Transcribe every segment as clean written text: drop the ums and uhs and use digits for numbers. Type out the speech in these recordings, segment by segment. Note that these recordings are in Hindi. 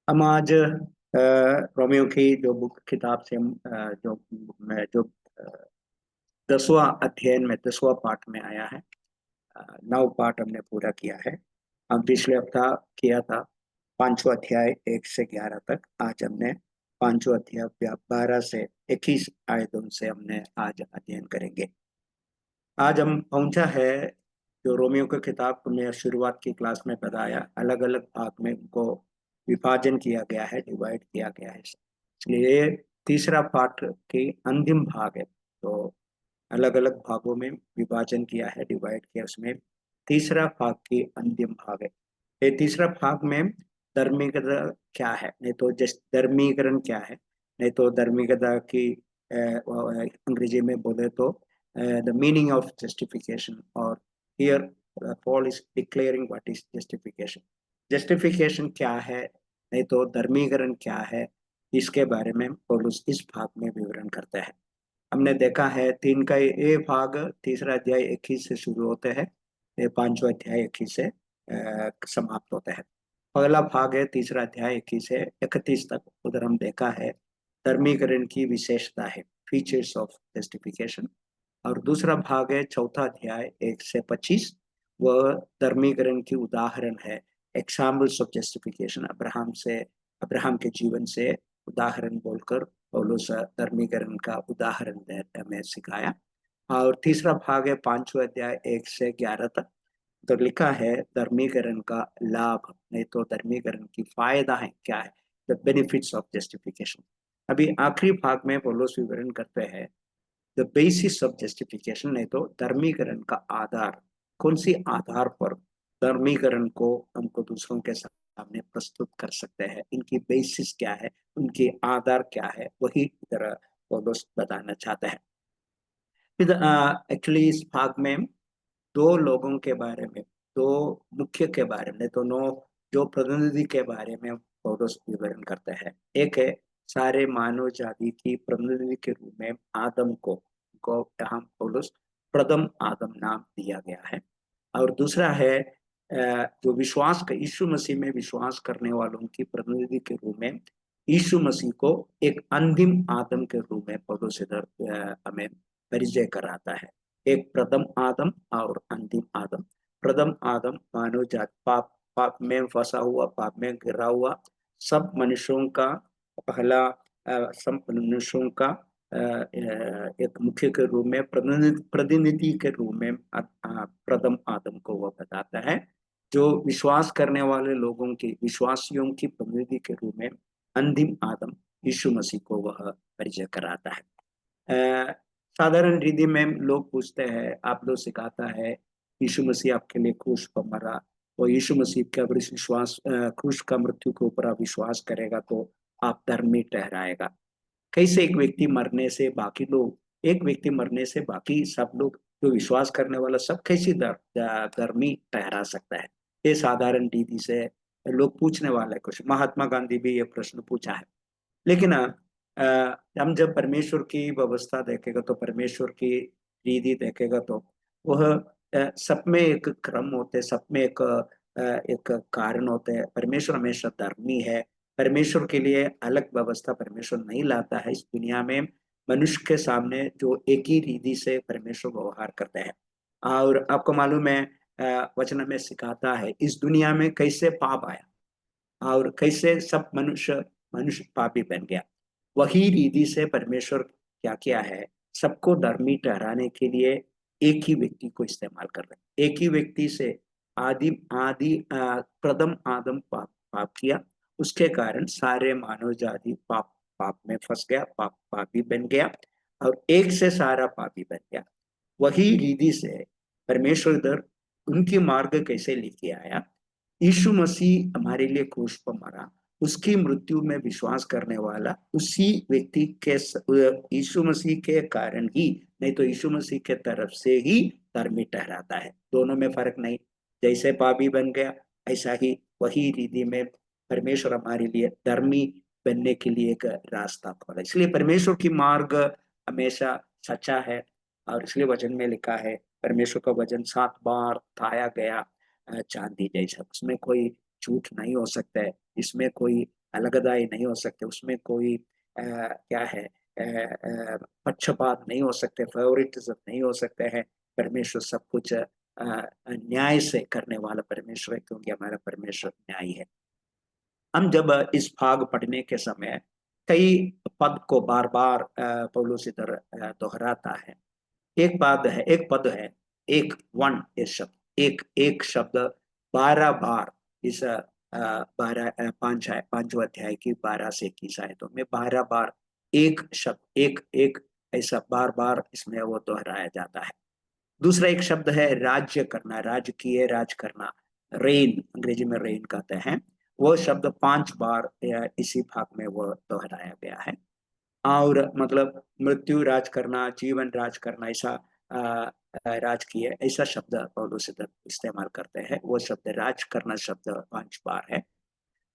हम आज रोमियो की जो बुक किताब से हम जो 10वां अध्ययन में 10वां पाठ में आया है। 9 पाठ हमने पूरा किया है। हम पिछले हफ्ता किया था 5वां अध्याय 1 से 11 तक। आज हमने 5वां अध्याय 12 से 21 आयतों से हमने आज अध्ययन करेंगे। आज हम पहुंचा है जो रोमियो की किताब में शुरुआत की क्लास में बताया, अलग अलग भाग में उनको विभाजन किया गया है, डिवाइड किया गया है। इसलिए ये तीसरा पाठ की अंतिम भाग है। तो अलग अलग भागों में विभाजन किया है, डिवाइड किया, उसमें तीसरा भाग की अंतिम भाग है। ये तीसरा भाग में धर्मिकता क्या है, नहीं तो जस्ट धर्मीकरण क्या है, नहीं तो धर्मिकता की अंग्रेजी में बोले तो the meaning of justification, or here Paul is declaring what is justification. Justification क्या है, नहीं तो धर्मीकरण क्या है, इसके बारे में पौलुस इस भाग में विवरण करता है। हमने देखा है तीन का ये भाग तीसरा अध्याय 21 से शुरू होते हैं, ये 5वां अध्याय 21 से समाप्त होता है। पहला भाग है तीसरा अध्याय 21 से 31 तक, उधर हम देखा है धर्मीकरण की विशेषता है, फीचर्स ऑफ जस्टिफिकेशन। और दूसरा भाग है चौथा अध्याय 1 से 25, वह धर्मीकरण की उदाहरण है, एग्जाम्पल्स ऑफ जस्टिफिकेशन। अब्राहम के जीवन से उदाहरण बोलकर पौलुस धर्मीकरण का उदाहरण हमें सिखाया। और तीसरा भाग है 5वां अध्याय 1 से 11 तक। तो लिखा है धर्मीकरण का लाभ, नहीं तो धर्मीकरण की फायदा है क्या है, द बेनिफिट्स ऑफ जस्टिफिकेशन। अभी आखिरी भाग में पौलुस विवरण करते हैं द बेसिस ऑफ जस्टिफिकेशन, नहीं तो धर्मीकरण का आधार, कौन सी आधार पर धर्मीकरण को हमको दूसरों के सामने प्रस्तुत कर सकते हैं, इनकी बेसिस क्या है, उनकी आधार क्या है, वही इधर पौलुस बताना चाहते हैं। फिर एक्चुअली इस भाग में दो लोगों के बारे में, दो मुख्य के बारे में, तो नो जो प्रतिनिधि के बारे में पौलुस विवरण करते हैं। एक है सारे मानव जाति की प्रतिनिधि के रूप में आदम को यहाँ पौलुस प्रथम आदम नाम दिया गया है। और दूसरा है जो विश्वास का यीशु मसीह में विश्वास करने वालों की प्रतिनिधि के रूप में यीशु मसीह को एक अंतिम आदम के रूप में पौलुस इधर हमें परिचय कराता है। एक प्रथम आदम और अंतिम आदम। प्रथम आदम मानव जात पाप पाप में फंसा हुआ, पाप में गिरा हुआ सब मनुष्यों का पहला सब मनुष्यों का एक मुख्य के रूप में प्रतिनिधि के रूप में प्रथम आदम को वह बताता है, जो विश्वास करने वाले लोगों की विश्वासियों की प्रतिनिधि के रूप में अंतिम आदम यीशु मसीह को वह परिचय कराता है। अ, साधारण रीति में लोग पूछते हैं, आप लोग सिखाता है यीशु मसीह आपके लिए क्रूस पर मरा, और यीशु मसीह का विश्वास क्रूस का मृत्यु के ऊपर आप विश्वास करेगा तो आप धर्मी ठहराएगा। कैसे एक व्यक्ति मरने से बाकी सब लोग जो विश्वास करने वाला सब कैसे धर्मी ठहरा सकता है, ये साधारण रीति से लोग पूछने वाले क्वेश्चन। महात्मा गांधी भी ये प्रश्न पूछा है। लेकिन हम जब परमेश्वर की व्यवस्था देखेगा तो परमेश्वर की रीति देखेगा तो वह सब में एक क्रम होते, सब में एक कारण होते हैं। परमेश्वर हमेशा धर्मी है। परमेश्वर के लिए अलग व्यवस्था परमेश्वर नहीं लाता है इस दुनिया में। मनुष्य के सामने जो एक ही रीति से परमेश्वर व्यवहार करते हैं। और आपको मालूम है वचन में सिखाता है इस दुनिया में कैसे पाप आया और कैसे सब मनुष्य मनुष्य पापी बन गया। वही रीति से परमेश्वर क्या किया है, सबको धर्मी ठहराने के लिए एक ही व्यक्ति को इस्तेमाल कर रहे हैं। एक ही व्यक्ति से आदि आदि प्रथम आदम पाप किया, उसके कारण सारे मानव जाति पाप में फंस गया, पापी बन गया, और एक से सारा पापी बन गया। वही रीति से परमेश्वर इधर उनकी मार्ग कैसे लेके आया, यीशु मसीह हमारे लिए क्रूस पर मरा, उसकी मृत्यु में विश्वास करने वाला उसी व्यक्ति के यीशु मसीह के कारण ही, नहीं तो यीशु मसीह के तरफ से ही धर्मी ठहराता है। दोनों में फर्क नहीं। जैसे पापी बन गया ऐसा ही वही रीति में परमेश्वर हमारे लिए धर्मी बनने के लिए एक रास्ता खोला। इसलिए परमेश्वर की मार्ग हमेशा सच्चा है। और इसलिए वचन में लिखा है परमेश्वर का वचन 7 बार उठाया गया चांदी जैसा, उसमें कोई झूठ नहीं हो सकता है, इसमें कोई अलगदाई नहीं हो सकते, उसमें कोई क्या है पक्षपात नहीं हो सकते, फेवरेटिज्म नहीं हो सकते हैं। परमेश्वर सब कुछ न्याय से करने वाला परमेश्वर है, क्योंकि हमारा परमेश्वर न्यायी है। हम जब इस भाग पढ़ने के समय कई पद को बार बार पौलुस इधर दोहराता है। एक पद है, एक वन, ये शब्द एक एक शब्द 12 बार इस 5वां अध्याय की 12 से 21 आयतों में 12 बार एक शब्द एक एक ऐसा बार बार इसमें वो दोहराया जाता है। दूसरा एक शब्द है राज्य करना, राजकीय, राज करना, रेन, अंग्रेजी में रेन कहते हैं। वो शब्द 5 बार इसी भाग में वो दोहराया गया है। और मतलब मृत्यु राज करना, जीवन राज करना, ऐसा राजकीय, ऐसा शब्द पौलुस इस्तेमाल करते हैं। वो शब्द राज करना शब्द 5 बार है।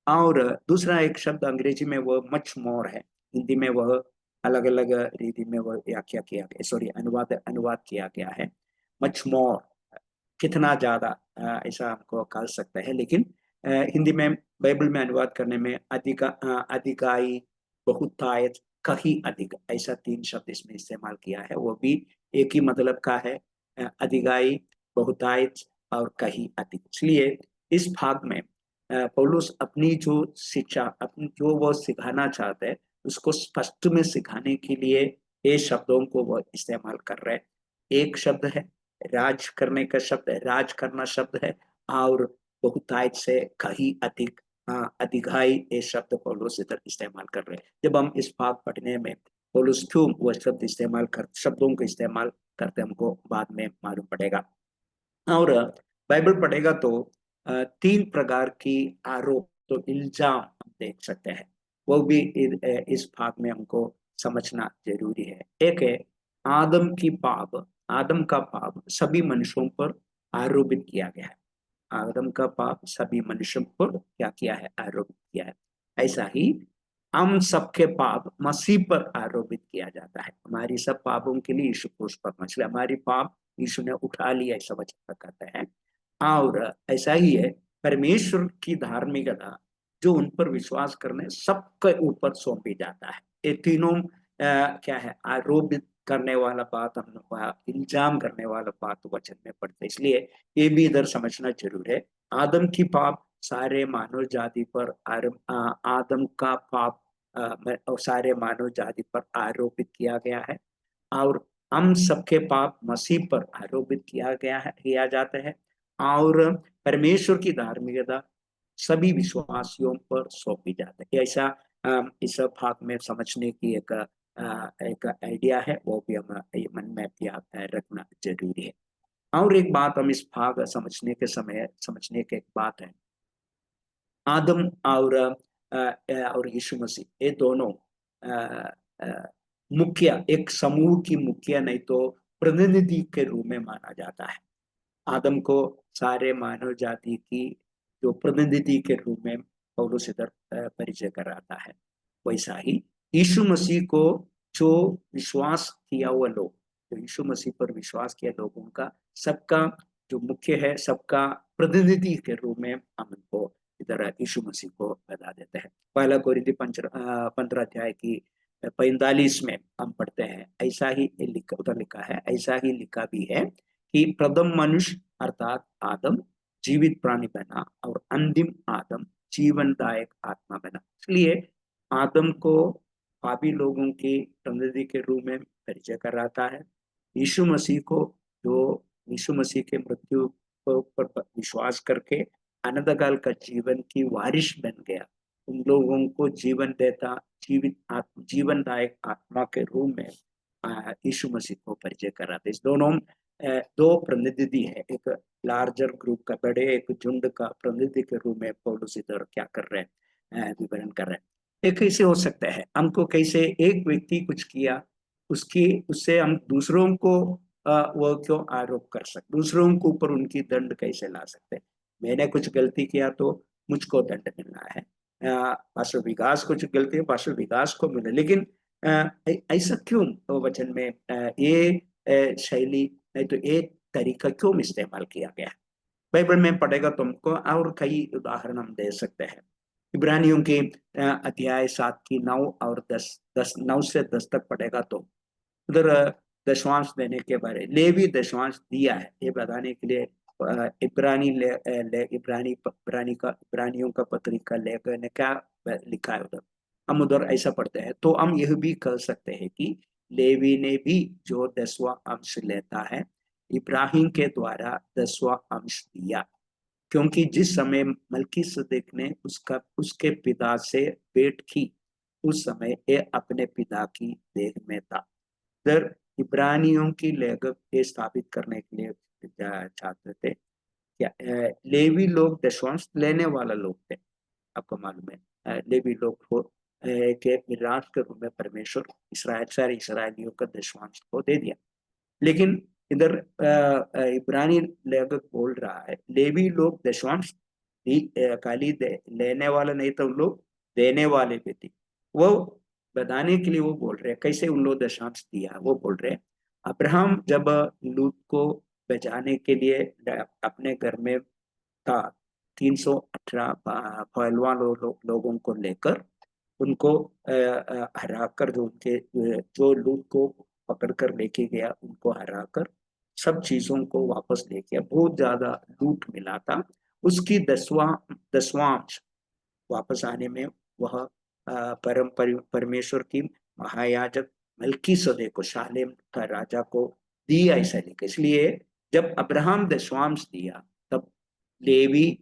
और दूसरा एक शब्द अंग्रेजी में वो मच मोर है, हिंदी में वह अलग अलग रीति में वह व्याख्या किया गया, सॉरी अनुवाद अनुवाद किया गया है। मच मोर, कितना ज्यादा, ऐसा हमको कह सकते हैं। लेकिन हिंदी में बाइबल में अनुवाद करने में अधिकाई, बहुतायत, कहीं अधिक, ऐसा 3 शब्द इसमें इस्तेमाल किया है। वो भी एक ही मतलब का है, अधिकाई, बहुतायत और कहीं अधिक। इसलिए इस भाग में पौलुस अपनी जो शिक्षा, अपनी जो वो सिखाना चाहते हैं, उसको स्पष्ट में सिखाने के लिए ये शब्दों को वो इस्तेमाल कर रहे हैं। एक शब्द है राज करने का शब्द है, राज करना शब्द है, और बहुतायत से कहीं अधिक, अधिकाई, ये शब्द पौलुस इधर इस्तेमाल कर रहे हैं। जब हम इस भाग पढ़ने में पौलुस क्यों वह शब्द इस्तेमाल कर, शब्दों को इस्तेमाल करते, हमको बाद में मालूम पड़ेगा। और बाइबल पढ़ेगा तो 3 प्रकार की आरोप, तो इल्जाम हम देख सकते हैं। वो भी इस भाग में हमको समझना जरूरी है। एक है आदम की पाप, आदम का पाप सभी मनुष्यों पर आरोपित किया गया है। आदम का पाप सभी मनुष्यों पर क्या किया है, आरोपित किया है। ऐसा ही हम सबके पाप मसीह पर आरोपित किया जाता है। हमारी सब पापों के लिए यीशु क्रूस पर मर, हमारी पाप यीशु ने उठा लिया, ऐसा वचन कहते हैं। और ऐसा ही है परमेश्वर की धार्मिकता जो उन पर विश्वास करने सबके ऊपर सौंपी जाता है। ये तीनों क्या है, आरोपित करने वाला बात, हम इल्जाम करने वाला बात वचन में पढ़ते, इसलिए ये भी इधर समझना जरूर है। आदम की पाप सारे मानव जाति पर आदम का पाप सारे मानव जाति पर आरोपित किया गया है। और हम सबके पाप मसीह पर आरोपित किया गया है, किया जाता है। और परमेश्वर की धार्मिकता सभी विश्वासियों पर सौंपी जाती है। ऐसा इस भाग में समझने की एक आइडिया है, वो भी हम मन में याद रखना जरूरी है। और एक बात हम इस भाग समझने के समय समझने के एक बात है, आदम और यीशु मसीह, ये दोनों मुखिया, एक समूह की मुखिया नहीं तो प्रतिनिधि के रूप में माना जाता है। आदम को सारे मानव जाति की जो प्रतिनिधि के रूप में पौलुस इधर परिचय कराता है। वैसा ही यीशु मसीह को जो विश्वास किया हुआ लोग, जो यीशु मसीह पर विश्वास किया लोगों का सबका जो मुख्य है, सबका प्रतिनिधि के रूप में हम उनको इधर यीशु मसीह को बता देते हैं। पहला कोरिन्थी 15 अध्याय की 45 में हम पढ़ते हैं, ऐसा ही उधर लिखा है, ऐसा ही लिखा भी है कि प्रथम मनुष्य अर्थात आदम जीवित प्राणी बना और अंतिम आदम जीवनदायक आत्मा बना। इसलिए आदम को पापी लोगों के प्रतिनिधि के रूप में परिचय कराता है। यीशु मसीह को, जो यीशु मसीह के मृत्यु पर विश्वास करके अनंत काल का जीवन की वारिश बन गया, उन लोगों को जीवन देता, जीवनदायक आत्मा के रूप में यीशु मसीह को परिचय कराते। इस दोनों दो प्रतिनिधि है, एक लार्जर ग्रुप का, बड़े एक झुंड का प्रतिनिधि के रूप में पौलुस इधर क्या कर रहे हैं, विवरण कर रहे हैं। ये कैसे हो सकता है, हमको कैसे एक व्यक्ति कुछ किया, उससे हम दूसरों को वो क्यों आरोप कर सकते, दूसरों के ऊपर उनकी दंड कैसे ला सकते। मैंने कुछ गलती किया तो मुझको दंड मिलना है, पास्टर विकास कुछ गलती है, पास्टर विकास को मिले। लेकिन ऐसा क्यों वचन में ये शैली नहीं तो एक तरीका क्यों इस्तेमाल किया गया है। बाइबल में पढ़ेगा तुमको और कई उदाहरण हम दे सकते हैं। इब्रानियों की अध्याय 7 की 9 और 10 9 से 10 तक पढ़ेगा तो उधर दशवांश देने के बारे, लेवी दशवांश दिया है ये बताने के लिए इब्रानियों का पत्रिका लेखक ने क्या लिखा है उधर। हम उधर ऐसा पढ़ते हैं तो हम यह भी कह सकते हैं कि लेवी ने भी जो 10वां अंश लेता है, इब्राहिम के द्वारा 10वां अंश दिया, क्योंकि जिस समय मलकीसदेक ने उसके पिता से भेंट की, उस समय ये अपने पिता की देह में था। इधर इब्रानियों की लेखक ये स्थापित करने के लिए चाहते थे क्या लेवी लोग दशवांश लेने वाला लोग थे। आपको मालूम है लेवी लोग को के मिराज के रूप में परमेश्वर सारे इसराइलियों का दशवांश को दे दिया। लेकिन इधर इब्रानी लेखक बोल रहा है लेवी लोग दशवांश खाली लेने वाला नहीं तो उन लोग देने वाले भी थे। वो बताने के लिए वो बोल रहे हैं कैसे उन लोग दशांश दिया, वो बोल रहे हैं अब्राहम जब लूत को बचाने के लिए अपने घर में था, 318 पहलवान लोगों को लेकर उनको हराकर जो लूत को पकड़ कर लेके गया उनको हराकर सब चीजों को वापस ले गया, बहुत ज्यादा लूट मिला था। उसकी दसवां वापस आने में वह परमेश्वर की महायाजक मलकीसदेक को, शालेम का राजा को दिया ऐसा लिखा। इसलिए जब अब्राहम दशवांश दिया तब लेवी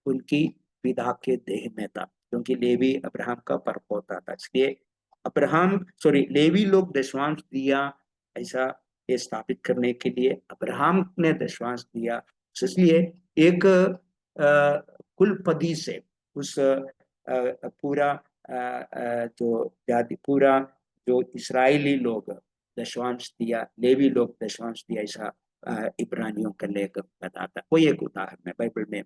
उनकी पिता के देह में था, क्योंकि लेवी अब्राहम का परपोता था। इसलिए लेवी लोग दशवांश दिया ऐसा ये स्थापित करने के लिए अब्राहम ने दशवांश दिया। इसलिए एक कुलपति से उस पूरा जो जाति पूरा जो इस्राएली लोग दशवांश दिया, लेवी लोग दशवांश दिया, ऐसा इब्रानियों का लेखक बताता। कोई एक उदाहरण है बाइबल में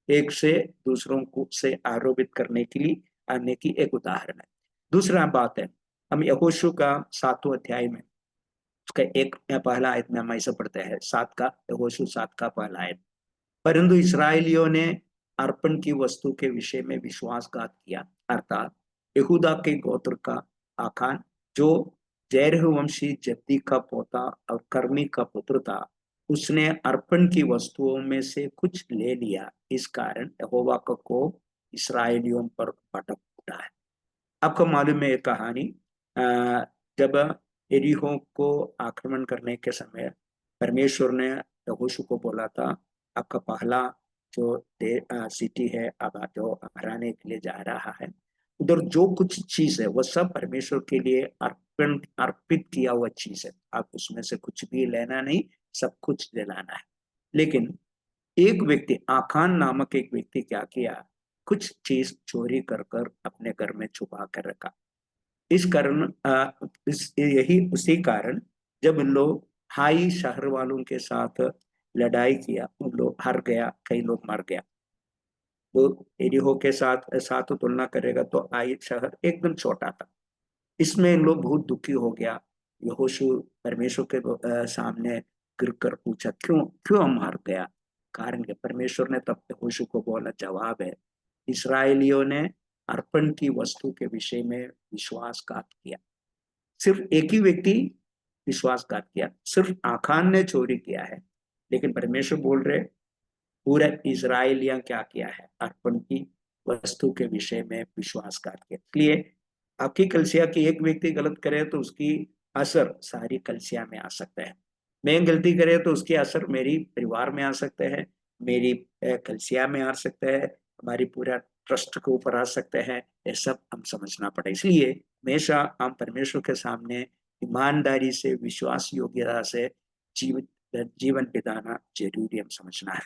एक से दूसरों को से आरोपित करने के लिए आने की एक उदाहरण है। दूसरा बात है, हम यहोशू का 7वां अध्याय में उसका एक पहला आयत में हम ऐसा पढ़ते हैं, यहोशू 7 का पहला आयत। परंतु इसराइलियों ने अर्पण की वस्तु के विषय में विश्वासघात किया, अर्थात यहूदा के गोत्र का आखान जो जैरहवंशी जद्दी का पोता और कर्मी का पुत्र था, उसने अर्पण की वस्तुओं में से कुछ ले लिया। इस कारण यहोवा का कोप इसराइलियों पर भड़क उठा है। आपको मालूम है ये कहानी, जब यरीहो को आक्रमण करने के समय परमेश्वर ने यहोशू को बोला था आपका पहला जो सिटी है अब जो हराने के लिए जा रहा है, उधर जो कुछ चीज है वो सब परमेश्वर के लिए अर्पित किया हुआ चीज है, आप उसमें से कुछ भी लेना नहीं, सब कुछ दिलाना है। लेकिन एक व्यक्ति आखान नामक एक व्यक्ति क्या किया, कुछ चीज चोरी कर कर अपने घर में छुपा कर रखा। इस कारण यही उसी कारण जब उन लोग हाई शहर वालों के साथ लड़ाई किया, उन लोग हार गया, कई लोग मर गया। वो एरिहो के साथ तुलना करेगा तो आई शहर एकदम छोटा था। इसमें इन लोग बहुत दुखी हो गया। यहोशू परमेश्वर के सामने गिर कर पूछा क्यों क्यों हम हार गया। कारण के परमेश्वर ने तब यहोशू को बोला, जवाब है इसराइलियों ने अर्पण की वस्तु के विषय में विश्वासघात किया। सिर्फ एक ही व्यक्ति विश्वासघात किया, सिर्फ आखान ने चोरी किया है, लेकिन परमेश्वर बोल रहे पूरा इजराइलिया क्या किया है, अर्पण की वस्तु के विषय में विश्वासघात किया। इसलिए आपकी कलसिया की एक व्यक्ति गलत करे तो उसकी असर सारी कलसिया में आ सकता है। मैं गलती करे तो उसकी असर मेरी परिवार में आ सकते हैं, मेरी कलसिया में आ सकते हैं, हमारी पूरा ट्रस्ट के ऊपर आ सकते हैं। ये सब हम समझना पड़े। इसलिए हमेशा हम परमेश्वर के सामने ईमानदारी से, विश्वास योग्यता से जीवन बिताना जरूरी हम समझना है।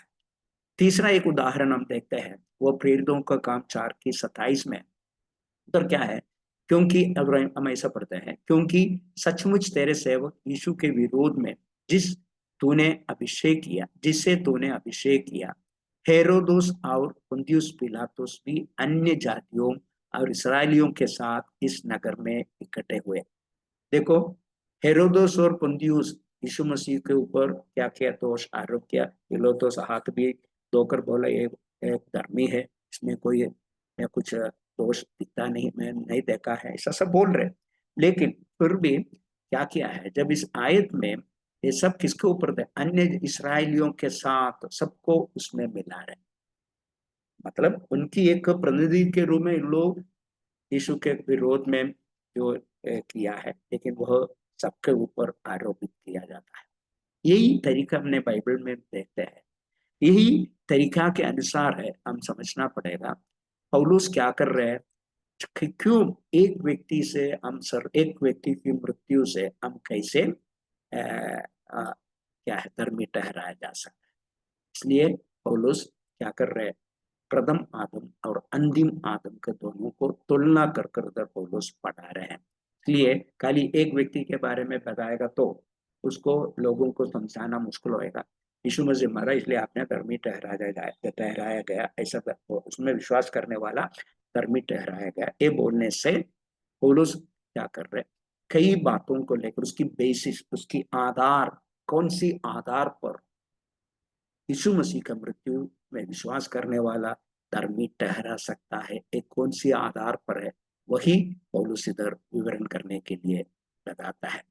तीसरा एक उदाहरण हम देखते हैं, वो प्रेरितों का काम 4 की 27 में। उत्तर क्या है, क्योंकि अगर हम ऐसा पढ़ते हैं, क्योंकि सचमुच तेरे सेवक यीशु के विरोध में जिससे तूने अभिषेक किया, हेरोदोस और पुन्तियुस पिलातुस भी अन्य जातियों और इसराइलियों के साथ इस नगर में इकट्ठे हुए। देखो, हेरोदोस और पुन्तियुस यीशु मसीह के ऊपर क्या किया, दोष आरोप किया। पिलातुस हाथ भी धोकर बोला ये धर्मी है, इसमें कोई या कुछ दोष दिखता नहीं, मैं नहीं देखा है, ऐसा सब बोल रहे। लेकिन फिर भी क्या किया है, जब इस आयत में ये सब किसके ऊपर थे, अन्य इसराइलियों के साथ सबको उसमें मिला रहे, मतलब उनकी एक प्रतिनिधि के रूप में लोग यीशु के विरोध में जो किया है, लेकिन वह सबके ऊपर आरोपित किया जाता है। यही तरीका हमने बाइबल में देखते हैं, यही तरीका के अनुसार है, हम समझना पड़ेगा पौलुस क्या कर रहे हैं, क्यों एक व्यक्ति से हम सर एक व्यक्ति की मृत्यु से हम कैसे क्या है धर्मी ठहराया जा सकता है। इसलिए पौलुस क्या कर रहे हैं, प्रथम आदम और अंतिम आदम के दोनों को तुलना कर कर उधर पौलुस पढ़ा रहे हैं। इसलिए खाली एक व्यक्ति के बारे में बताएगा तो उसको लोगों को समझाना मुश्किल होएगा। यीशु मसीह मरा इसलिए आपने धर्मी ठहराया गया, ऐसा उसमें विश्वास करने वाला धर्मी ठहराया गया, ये बोलने से पौलुस क्या कर रहे, कई बातों को लेकर उसकी बेसिस, उसकी आधार, कौन सी आधार पर यीशु मसीह का मृत्यु में विश्वास करने वाला धर्मी ठहरा सकता है, एक कौन सी आधार पर है, वही पौलुस इधर विवरण करने के लिए लगाता है।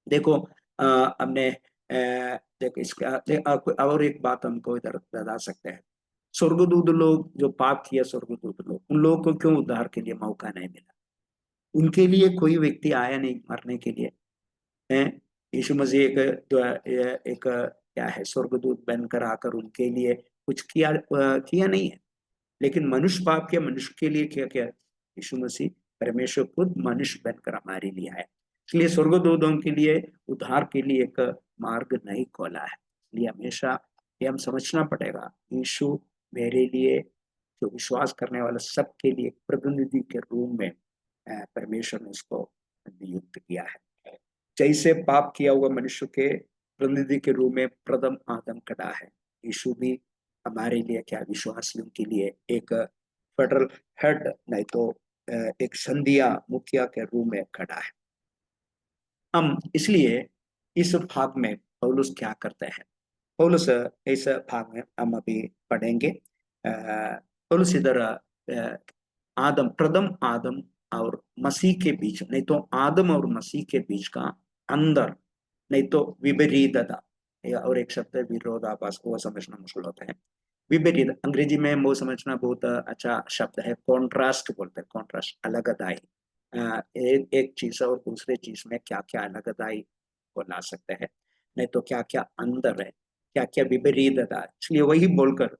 देखो हमने देखो इसका और एक बात हमको इधर बता सकते हैं, स्वर्गदूत लोग जो पाप किया, स्वर्गदूत लोग, उन लोगों को क्यों उद्धार के लिए मौका नहीं मिला, उनके लिए कोई व्यक्ति आया नहीं मरने के लिए है। यीशु मसीह एक क्या है, स्वर्गदूत बनकर आकर उनके लिए कुछ किया नहीं है, लेकिन मनुष्य पाप के मनुष्य के लिए क्या किया, यीशु मसीह परमेश्वर खुद मनुष्य बनकर हमारे लिए आए, इसलिए स्वर्गदूतों के लिए उद्धार के लिए एक मार्ग नहीं खोला है। इसलिए हमेशा ये हम समझना पड़ेगा, यीशु मेरे लिए, जो विश्वास करने वाला सबके लिए प्रतिनिधि के रूप में परमेश्वर ने उसको नियुक्त किया है। जैसे पाप किया हुआ मनुष्य के प्रतिनिधि के रूप में प्रथम आदम खड़ा है, यीशु भी हमारे लिए क्या, विश्वासियों के लिए एक फेडरल हेड नहीं तो एक संधिया मुखिया के रूप में खड़ा है। हम इसलिए इस भाग में पौलुस क्या करते हैं, पौलुस इस भाग में हम अभी पढ़ेंगे। पौलुस इधर आदम, प्रथम आदम और मसीह के बीच, नहीं तो आदम और मसीह के बीच का अंदर, नहीं तो विपरीतता, और एक शब्द है विरोधाभास, वो समझना मुश्किल होता है। विपरीत अंग्रेजी में वो समझना बहुत अच्छा शब्द है, कॉन्ट्रास्ट बोलते हैं, कॉन्ट्रास्ट, अलगदाई। एक चीज और दूसरे चीज में क्या क्या अलगदाई को ला सकते हैं, नहीं तो क्या क्या अंदर है, क्या क्या विपरीतता, इसलिए वही बोलकर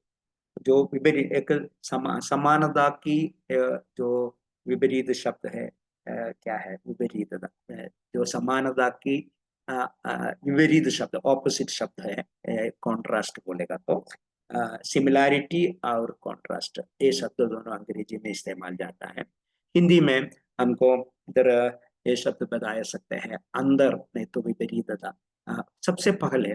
जो विपरीत एक समानता की जो विपरीत शब्द है, क्या है विपरीतता, जो समानता की विपरीत शब्द, ऑपोजिट शब्द है, कॉन्ट्रास्ट बोलेगा तो सिमिलैरिटी और कॉन्ट्रास्ट, ये शब्द दोनों अंग्रेजी में इस्तेमाल जाता है। हिंदी में हमको इधर ये शब्द बताया सकते हैं, अंदर नहीं तो विपरीतता। सबसे पहले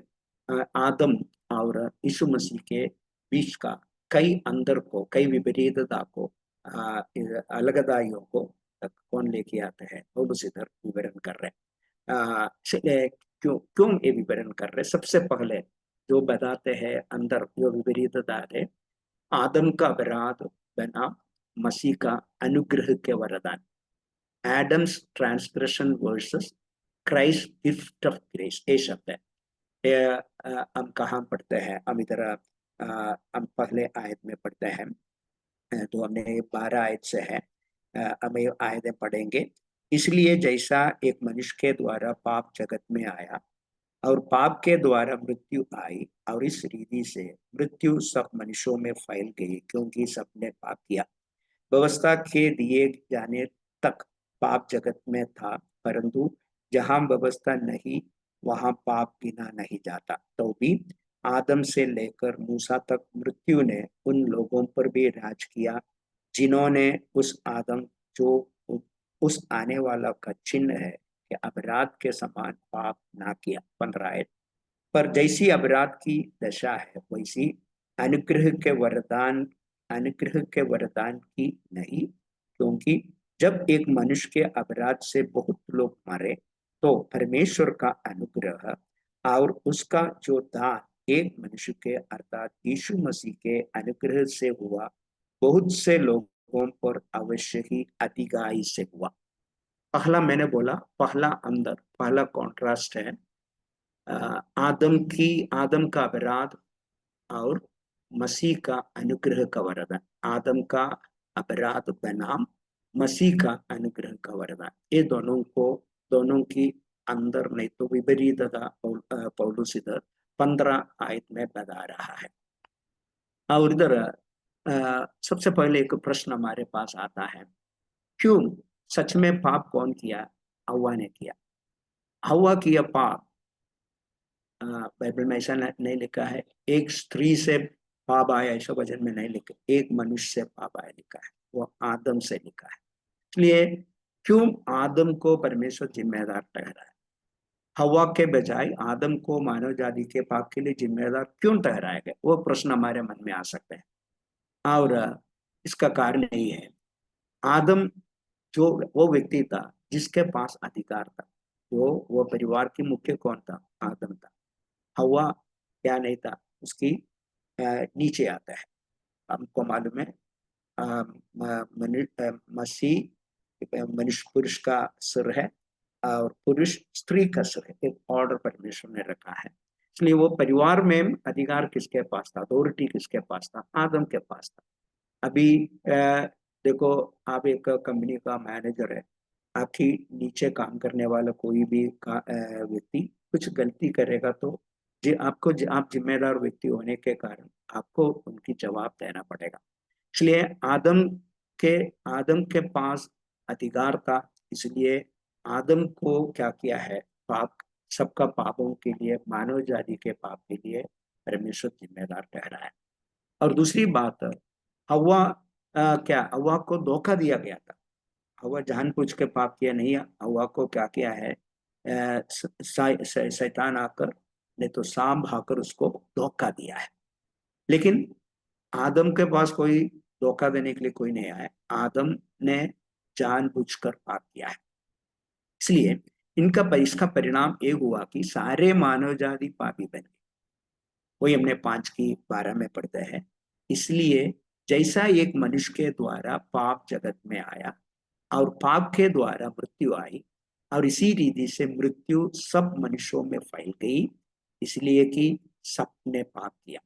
आदम और यीशु मसीह के बीच का कई अंदर को, कई विपरीतता को, अलगदाइयों को कौन लेके आते हैं, वो बस इधर विवरण कर रहे हैं। क्यों क्यों ये विवरण कर रहे हैं, सबसे पहले जो बताते हैं अंदर जो विपरीतता है, आदम का अपराध बना मसीह का अनुग्रह के वरदान, Adam's transgression versus Christ gift of grace, ये शब्द है। हम कहाँ पढ़ते हैं, हम इधर हम पहले आयत में पढ़ते हैं, तो हमने 12 आयत से है, हम ये आयतें पढ़ेंगे। इसलिए जैसा एक मनुष्य के द्वारा पाप जगत में आया और पाप के द्वारा मृत्यु आई, और इस रीति से मृत्यु सब मनुष्यों में फैल गई क्योंकि सबने पाप किया। व्यवस्था के दिए जाने तक पाप जगत में था, परंतु जहां व्यवस्था नहीं वहां पाप गिना नहीं जाता, तो भी आदम से लेकर मूसा तक मृत्यु ने उन लोगों पर भी राज किया जिन्होंने उस आदम, जो उस आने वाला का चिन्ह है कि अपराध के समान पाप ना किया। 15 पर जैसी अपराध की दशा है वैसी अनुग्रह के वरदान, अनुग्रह के वरदान की नहीं, क्योंकि जब एक मनुष्य के अपराध से बहुत लोग मरे, तो परमेश्वर का अनुग्रह और उसका जो दान एक मनुष्य के अर्थात यीशु मसीह के अनुग्रह से हुआ, बहुत से लोग लोगों पर अवश्य ही अधिगाई से हुआ। पहला मैंने बोला, पहला अंदर, पहला कॉन्ट्रास्ट है आदम का अपराध और मसीह का अनुग्रह का वरदान। आदम का अपराध बनाम मसीह का अनुग्रह का वरदान, ये दोनों की अंदर नहीं तो विपरीतता पौलुस इधर 15 आयत में बता रहा है। और इधर सबसे पहले एक प्रश्न हमारे पास आता है, क्यों? सच में पाप कौन किया? हव्वा ने किया। हव्वा किया पाप। बाइबल में ऐसा नहीं लिखा है एक स्त्री से पाप आया, ऐसा वचन में नहीं लिखा, एक मनुष्य से पाप आया लिखा है, वो आदम से लिखा है। इसलिए क्यों आदम को परमेश्वर जिम्मेदार ठहराया? हवा के बजाय आदम को मानव जाति के पाप के लिए जिम्मेदार क्यों ठहराया गया? वो प्रश्न हमारे मन में आ सकते हैं। और इसका कारण यही है, आदम जो वो व्यक्ति था जिसके पास अधिकार था, वो परिवार की मुख्य कौन था? आदम था। हवा क्या नहीं था, उसकी नीचे आता है। हमको मालूम है मसीह मनुष्य पुरुष का सिर है और पुरुष स्त्री का सिर है। एक ऑर्डर परमेश्वर ने रखा है। इसलिए वो परिवार में अधिकार किसके पास था? अथॉरिटी किसके पास था? आदम के पास था। अभी देखो, आप एक कंपनी का मैनेजर है, आपकी नीचे काम करने वाला कोई भी व्यक्ति कुछ गलती करेगा तो आप जिम्मेदार व्यक्ति होने के कारण आपको उनकी जवाब देना पड़ेगा। इसलिए के आदम के पास अधिकार था, इसलिए आदम को क्या किया है? पाप, सबका पापों के लिए, मानव जाति के पाप के लिए परमेश्वर जिम्मेदार ठहराया है। और दूसरी बात, हवा क्या हवा को धोखा दिया गया था? हवा जानबूझ के पाप किया नहीं है। हवा को क्या किया है? शैतान आकर, नहीं तो सांप आकर उसको धोखा दिया है। लेकिन आदम के पास कोई धोखा देने के लिए कोई नहीं आया। आदम ने जानबूझकर पाप किया है। इसलिए इसका परिणाम ये हुआ कि सारे मानव जाति पापी बन गए। वही हमने 5:12 में पढ़ते हैं। इसलिए जैसा एक मनुष्य के द्वारा पाप जगत में आया और पाप के द्वारा मृत्यु आई, और इसी रीति से मृत्यु सब मनुष्यों में फैल गई, इसलिए कि सबने पाप किया।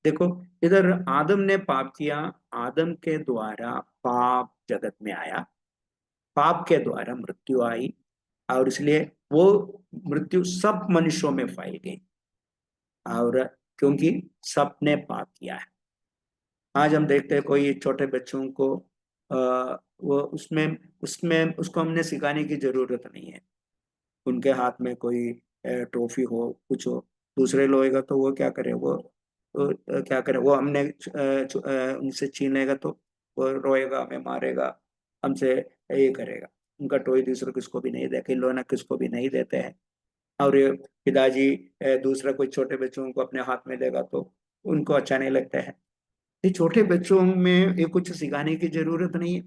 देखो, इधर आदम ने पाप किया, आदम के द्वारा पाप जगत में आया, पाप के द्वारा मृत्यु आई, और इसलिए वो मृत्यु सब मनुष्यों में फैल गई, और क्योंकि सबने पाप किया है। आज हम देखते हैं कोई छोटे बच्चों को वो उसमें उसमें उसको हमने सिखाने की जरूरत नहीं है। उनके हाथ में कोई ट्रॉफी हो, कुछ हो, दूसरे लोगेगा तो वो क्या करे? क्या करे? वो हमने उनसे छीनेगा तो वो रोएगा, हमें मारेगा, हमसे ये करेगा। उनका टॉय दूसरे किसको भी नहीं दे, खिलौना किसको भी नहीं देते हैं। और ये पिताजी दूसरा कोई छोटे बच्चों को अपने हाथ में देगा तो उनको अच्छा नहीं लगता है। ये छोटे बच्चों में ये कुछ सिखाने की जरूरत नहीं है।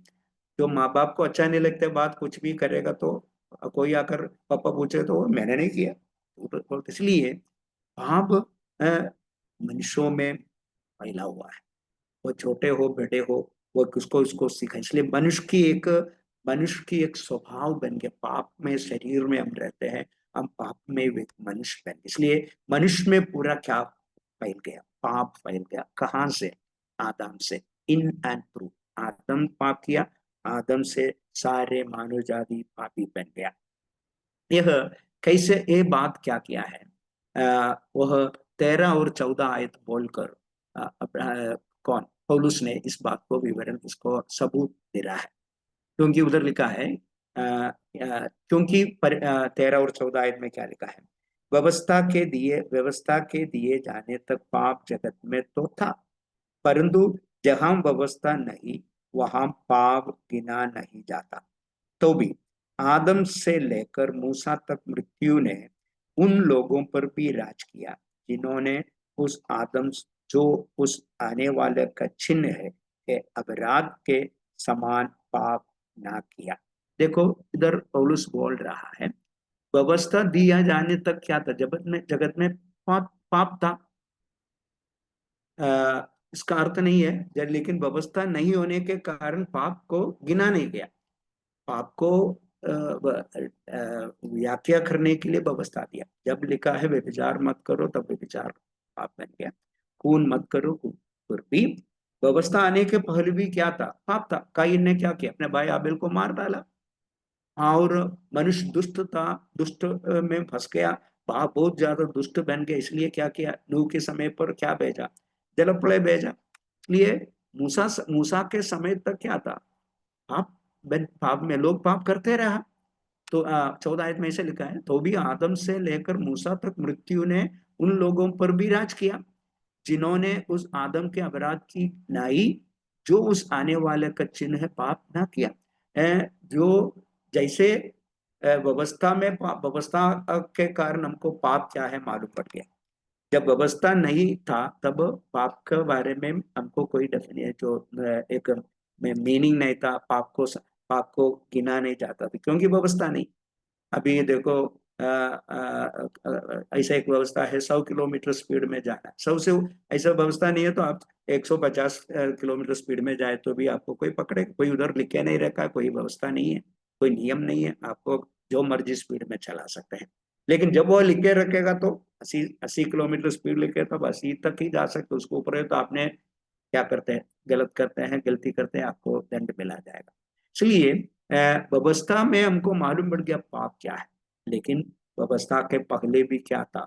जो माँ बाप को अच्छा नहीं लगता बात कुछ भी करेगा तो कोई आकर पापा पूछे तो मैंने नहीं किया। तो इसलिए पाप मनुष्यों में फैला हुआ है, वो छोटे हो बड़े हो, वो किसको उसको सिखा। इसलिए मनुष्य की एक स्वभाव बन गया। पाप में शरीर में हम रहते हैं, हम पाप में एक मनुष्य बन गए। इसलिए मनुष्य में पूरा क्या फैल गया? पाप फैल गया। कहाँ से? आदम से। इन एंड थ्रू आदम पाप किया, आदम से सारे मानव जाति पापी बन गया। यह कैसे? ये बात क्या किया है? वह 13 और 14 आयत बोलकर कौन? पौलुस ने इस बात को विवरण, इसको सबूत दे रहा है। क्योंकि उधर लिखा है क्योंकि 13 और 14 आयत में क्या लिखा है? व्यवस्था के दिए जाने तक पाप जगत में तो था, परंतु जहां व्यवस्था नहीं वहां पाप गिना नहीं जाता। तो भी आदम से लेकर मूसा तक मृत्यु ने उन लोगों पर भी राज किया जिन्होंने उस आदम, जो उस आने वाले का चिन्ह है, के अपराध के समान पाप ना किया। देखो, इधर पौलुस बोल रहा है व्यवस्था दिया जाने तक क्या था? जगत में पाप पाप था। इसका अर्थ नहीं है लेकिन व्यवस्था नहीं होने के कारण पाप को गिना नहीं गया। पाप को व्याख्या करने के लिए व्यवस्था दिया। जब लिखा है व्यभिचार मत करो, तब व्यभिचार पाप बन गया। खून मत करो, फिर भी व्यवस्था आने के पहले भी क्या था? पाप था। कायीन ने क्या किया? अपने भाई आबेल को मार डाला। और मनुष्य दुष्ट था, दुष्ट में फंस गया, पाप बहुत ज्यादा दुष्ट बन गया। इसलिए क्या किया? नूह के समय पर क्या भेजा? जल प्रलय भेजा। इसलिए मूसा मूसा के समय तक क्या था? पाप पाप में लोग पाप करते रहा। तो 14 आयत में ऐसे लिखा है, तो भी आदम से लेकर मूसा तक मृत्यु ने उन लोगों पर भी राज किया जिन्होंने उस आदम के अपराध की नाई, जो उस आने वाले का चिन्ह है, पाप ना किया। जो जैसे व्यवस्था में व्यवस्था के कारण हमको पाप क्या है मालूम पड़ गया। जब व्यवस्था नहीं था तब पाप के बारे में हमको कोई डेफिनेशन जो एक मीनिंग नहीं था। पाप को गिना नहीं जाता था क्योंकि व्यवस्था नहीं। अभी ये देखो, ऐसा एक व्यवस्था है 100 किलोमीटर स्पीड में जाना। 100 से ऐसा व्यवस्था नहीं है तो आप 150 किलोमीटर स्पीड में जाए तो भी आपको कोई पकड़े। कोई उधर लिखे नहीं रखा, कोई व्यवस्था नहीं है, कोई नियम नहीं है, आपको जो मर्जी स्पीड में चला सकते हैं। लेकिन जब वो लिखे रखेगा तो 80 80 किलोमीटर स्पीड लिखे तब 80 तक ही जा सकते। उसको ऊपर है तो आपने क्या करते हैं? गलत करते हैं, गलती करते हैं, आपको दंड मिला जाएगा। इसलिए व्यवस्था में हमको मालूम पड़ गया पाप क्या है। लेकिन व्यवस्था के पहले भी क्या था?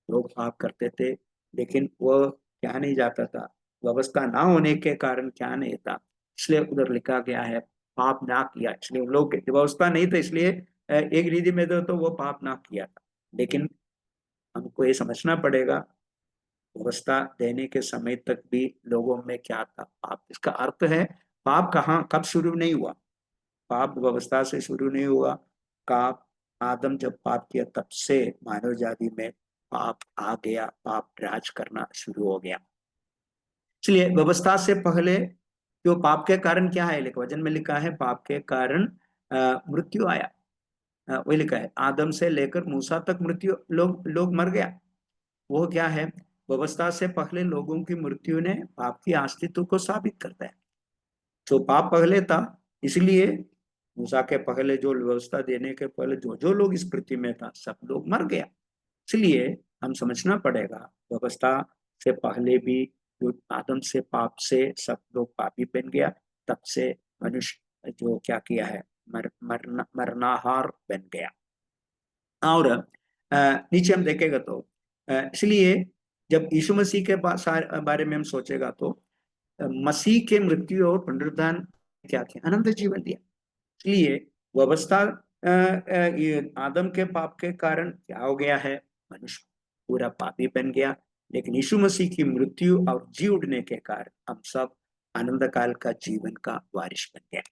लोग पाप करते थे, लेकिन वो क्या नहीं जाता था? व्यवस्था ना होने के कारण क्या नहीं था, इसलिए उधर लिखा गया है पाप ना किया। इसलिए उन लोग व्यवस्था नहीं था, इसलिए एक रीति में तो वो पाप ना किया था। लेकिन हमको ये समझना पड़ेगा, व्यवस्था देने के समय तक भी लोगों में क्या था? पाप। इसका अर्थ है पाप कहाँ कब शुरू नहीं हुआ? पाप व्यवस्था से शुरू नहीं हुआ। पाप आदम जब पाप किया तब से मानव जाति में पाप आ गया, पाप राज करना शुरू हो गया। इसलिए व्यवस्था से पहले जो पाप के कारण क्या है, लिखा वचन में लिखा है पाप के कारण मृत्यु आया। वही लिखा है आदम से लेकर मूसा तक मृत्यु, लोग लोग मर गया। वो क्या है? व्यवस्था से पहले लोगों की मृत्यु ने पाप की अस्तित्व को साबित करता है। जो पाप पहले था, इसलिए मूसा के पहले जो व्यवस्था देने के पहले जो जो लोग इस पृथ्वी में था सब लोग मर गया। इसलिए हम समझना पड़ेगा व्यवस्था से पहले भी जो आदम से पाप से सब लोग पापी बन गया, तब से मनुष्य जो क्या किया है? मरनाहार बन गया। और नीचे हम देखेगा तो इसलिए जब यीशु मसीह के बारे में हम सोचेगा तो मसीह के मृत्यु और पुनरुत्थान क्या किया? अनंत जीवन दिया। इसलिए व्यवस्था ये आदम के पाप के कारण क्या हो गया है? मनुष्य पूरा पापी बन गया। लेकिन यीशु मसीह की मृत्यु और जी उठने के कारण हम सब आनंद काल का जीवन का वारिस बन गया।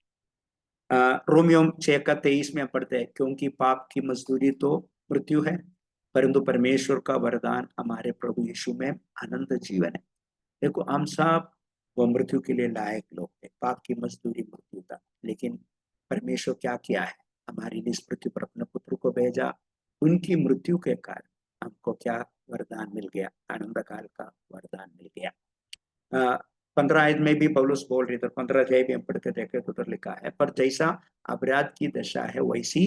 रोमियो 6:23 में पढ़ते हैं, क्योंकि पाप की मजदूरी तो मृत्यु है, परंतु परमेश्वर का वरदान हमारे प्रभु यीशु में अनंत जीवन है। देखो हम सब वो मृत्यु के लिए लायक लोग थे, पाप की मजदूरी मृत्यु था। लेकिन परमेश्वर क्या किया है? हमारी इस पृथ्वी पर अपने पुत्र को भेजा। उनकी मृत्यु के कारण हमको क्या वरदान मिल गया? आनंद काल का वरदान मिल गया। 15 में भी पौलुस बोल रही, तो 15 अध्याय भी हम पढ़ के देखे तो उधर लिखा है, पर जैसा अपराध की दशा है वैसी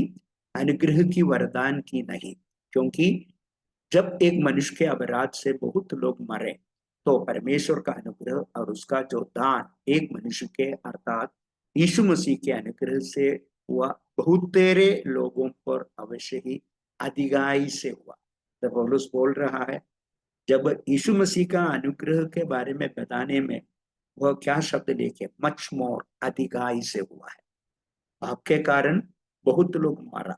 अनुग्रह की वरदान की नहीं। क्योंकि जब एक मनुष्य के अपराध से बहुत लोग मरे, तो परमेश्वर का अनुग्रह और उसका जो दान एक मनुष्य के अर्थात यीशु मसीह के अनुग्रह से हुआ, बहुत तेरे लोगों पर अवश्य ही अधिगाई से हुआ। तो पौलुस बोल रहा है, जब यीशु मसीह का अनुग्रह के बारे में बताने में वह क्या शब्द लेके, मच मोर, अधिगाई से हुआ है। आपके कारण बहुत लोग मारा,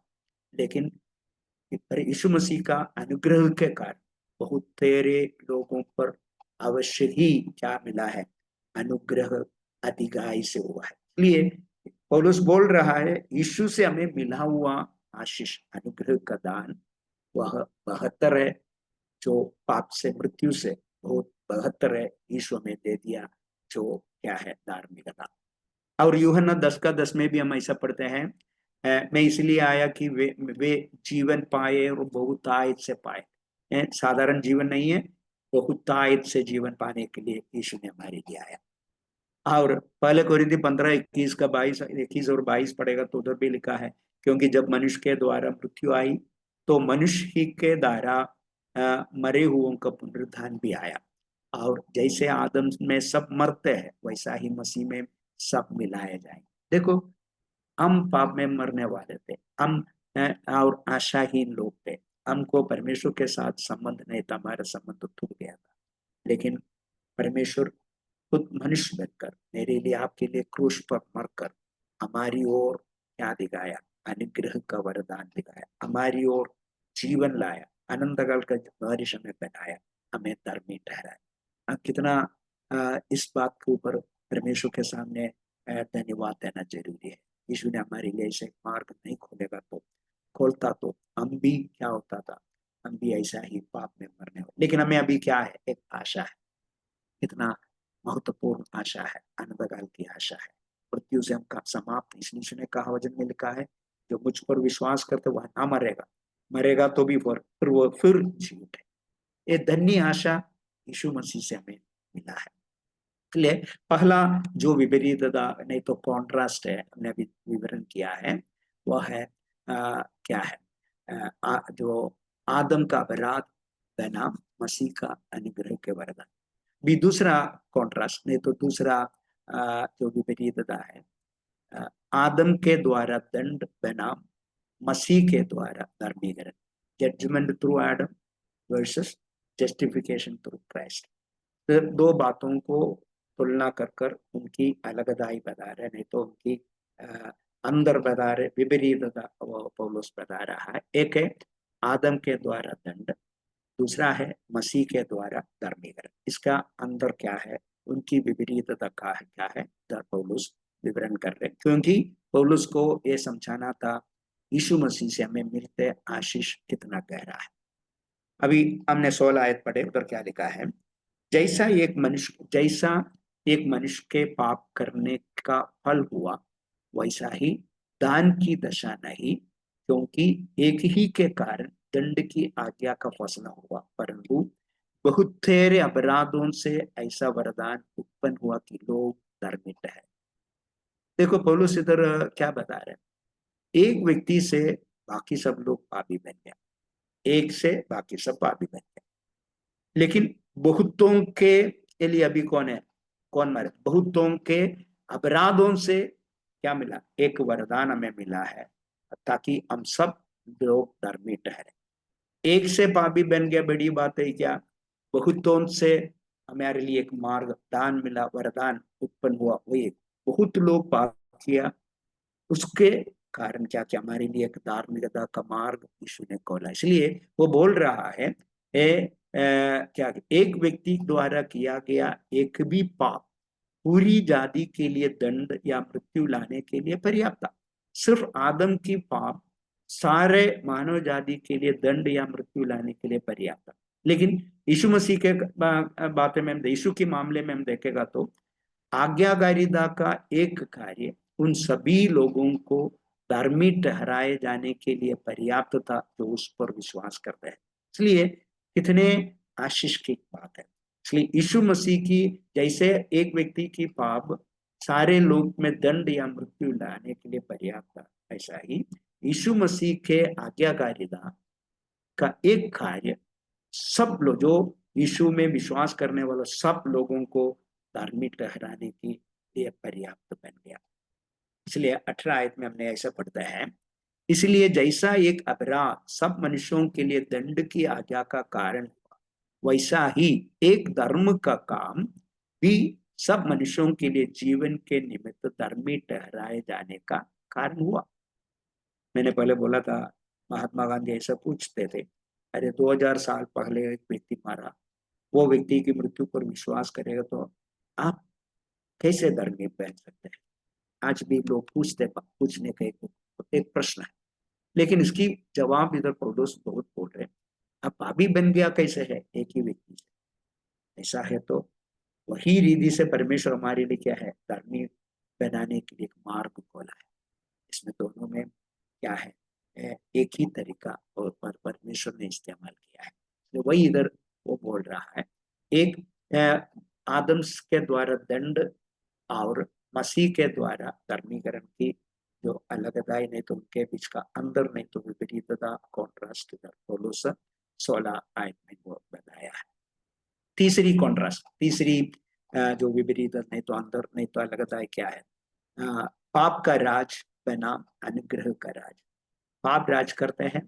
लेकिन यीशु मसीह का अनुग्रह के कारण बहुत तेरे लोगों पर अवश्य ही क्या मिला है? अनुग्रह अधिगाई से हुआ है। इसलिए पौलुस बोल रहा है यीशु से हमें मिला हुआ आशीष, अनुग्रह का दान वह 72 है, जो पाप से मृत्यु से बहुत 72 है यीशु हमें दे दिया, जो क्या है? धार्मिकता। और यूहन्ना 10:10 में भी हम ऐसा पढ़ते हैं, मैं इसलिए आया कि वे जीवन पाए और बहुतायत से पाए। साधारण जीवन नहीं है, बहुतायत से जीवन पाने के लिए यीशु ने हमारे लिए आया। और पहले कोरिन्थी 15:21 का 22 21 और 22 पढ़ेगा तो उधर भी लिखा है, क्योंकि जब मनुष्य के द्वारा मृत्यु आई तो मनुष्य ही के द्वारा मरे हुओं का पुनरुत्थान भी आया। और जैसे आदम में सब मरते हैं वैसा ही मसीह में सब मिलाए जाएंगे। देखो, हम पाप में मरने वाले थे, हम और आशाहीन लोग थे, हमको परमेश्वर के साथ संबंध नहीं था, हमारा संबंध तो टूट गया था। लेकिन परमेश्वर खुद मनुष्य बनकर मेरे लिए आपके लिए क्रूस पर मरकर हमारी ओर क्या दिखाया? अनुग्रह का वरदान दिखाया, हमारी ओर जीवन लाया, अनंत काल का भविष्य में बनाया, हमें धर्मी ठहराया। कितना इस बात के ऊपर परमेश्वर के सामने धन्यवाद देना जरूरी है। यीशु ने हमारे लिए ऐसे मार्ग नहीं खोलेगा तो खोलता तो हम भी क्या होता था, हम भी ऐसा ही पाप में मरने हो। लेकिन हमें अभी क्या है? एक आशा है, कितना महत्वपूर्ण आशा है, अनंतकाल की आशा है। मृत्यु से हम समाप्त, इसलिए यीशु ने कहा, वचन में लिखा है, जो मुझ पर विश्वास करते वह ना मरेगा, मरेगा तो भी फिर वो फिर जी उठे। ये धन्य आशा यीशु मसीह से हमें मिला है। इसलिए पहला जो विपरीतता नहीं तो कॉन्ट्रास्ट है, हमने अभी विवरण किया है, वह है क्या है? जो आदम का अपराध बनाम मसीह का अनुग्रह के वरदान। भी दूसरा कॉन्ट्रास्ट नहीं तो दूसरा जो विपरीतता है, आदम के द्वारा दंड बनाम मसीह के द्वारा धर्मीकरण। Judgement through Adam versus justification through Christ. तो दो बातों को तुलना कर कर उनकी अलगदाई बता रहे, नहीं तो उनकी अ, अंदर बता रहे, विपरीतता पौलुस बता रहा है। एक है आदम के द्वारा दंड, दूसरा है मसीह के द्वारा धर्मीकरण। इसका अंदर क्या है, उनकी विपरीतता का है क्या है, पौलुस विवरण कर रहे, क्योंकि पौलुस को ये समझाना था यीशु मसीह से हमें मिलते आशीष कितना गहरा है। अभी हमने 16 आयत पढ़े, उधर क्या लिखा है? जैसा एक मनुष्य के पाप करने का फल हुआ, वैसा ही दान की दशा नहीं, क्योंकि एक ही के कारण दंड की आज्ञा का फैसला हुआ, परंतु बहुत तेरे अपराधों से ऐसा वरदान उत्पन्न हुआ कि लोग धर्मिष्ठ है। देखो पौलुस इधर क्या बता रहे हैं? एक व्यक्ति से बाकी सब लोग पापी बन गया, एक से बाकी सब पापी बन गए। लेकिन बहुतों के लिए अभी कौन है, कौन मरे? बहुतों के अपराधों से क्या मिला? एक वरदान हमें मिला है, ताकि हम सब लोग धर्मी ठहरे। एक से पापी बन गया, बड़ी बात है क्या? बहुतों से हमारे लिए एक मार्ग दान मिला, वरदान उत्पन्न हुआ, वही बहुत लोग पाप किया, उसके कारण क्या क्या हमारे लिए एक धार्मिकता का मार्ग यीशु ने खोला। इसलिए वो बोल रहा है क्या एक व्यक्ति द्वारा किया गया एक भी पाप पूरी जाति के लिए दंड या मृत्यु लाने के लिए पर्याप्त था। सिर्फ आदम की पाप सारे मानव जाति के लिए दंड या मृत्यु लाने के लिए पर्याप्त था। लेकिन यीशु मसीह के बातें में यीशु के मामले में हम देखेगा तो आज्ञाकारिता का एक कार्य उन सभी लोगों को धार्मिक ठहराए जाने के लिए पर्याप्त था जो उस पर विश्वास करते हैं। इसलिए कितने आशीष की बात है। इसलिए यीशु मसीह की जैसे एक व्यक्ति की पाप सारे लोग में दंड या मृत्यु लाने के लिए पर्याप्त था, ऐसा ही यीशु मसीह के आज्ञाकारिता का एक कार्य सब लोग जो यीशु में विश्वास करने वाले सब लोगों को धार्मिक ठहराने के लिए पर्याप्त बन गया। इसलिए 18 आयत में हमने ऐसा पढ़ता है, इसलिए जैसा एक अपराध सब मनुष्यों के लिए दंड की आज्ञा का कारण हुआ, वैसा ही एक धर्म का काम भी सब मनुष्यों के लिए जीवन के निमित्त धर्मी ठहराए जाने का कारण हुआ। मैंने पहले बोला था महात्मा गांधी ऐसा पूछते थे, अरे 2000 साल पहले एक व्यक्ति मारा, वो व्यक्ति की मृत्यु पर विश्वास करेगा तो आप कैसे धर्मी बन सकते हैं? आज भी लोग पूछने का एक प्रश्न है। लेकिन इसकी जवाब इधर पौलुस बहुत बोल रहे हैं, अब पापी बन गया कैसे है? एक ही व्यक्ति से। ऐसा है तो वही रीति से परमेश्वर हमारे लिए क्या है, धर्मी बनाने के लिए एक मार्ग खोला है। इसमें दोनों में क्या है, एक ही तरीका और परमेश्वर ने इस्तेमाल किया है। तो वही इधर वो बोल रहा है एक आदम के द्वारा दंड और मसीह के द्वारा धर्मीकरण की जो अलगदाई नहीं तो उनके बीच का अंदर नहीं तो विपरीतता कॉन्ट्रास्ट पौलुस 16 आयत में वो बताया है। तीसरी कॉन्ट्रास्ट, तीसरी जो विपरीत नहीं तो अंदर नहीं तो अलगदाई क्या है? पाप का राज बनाम अनुग्रह का राज। पाप राज करते हैं,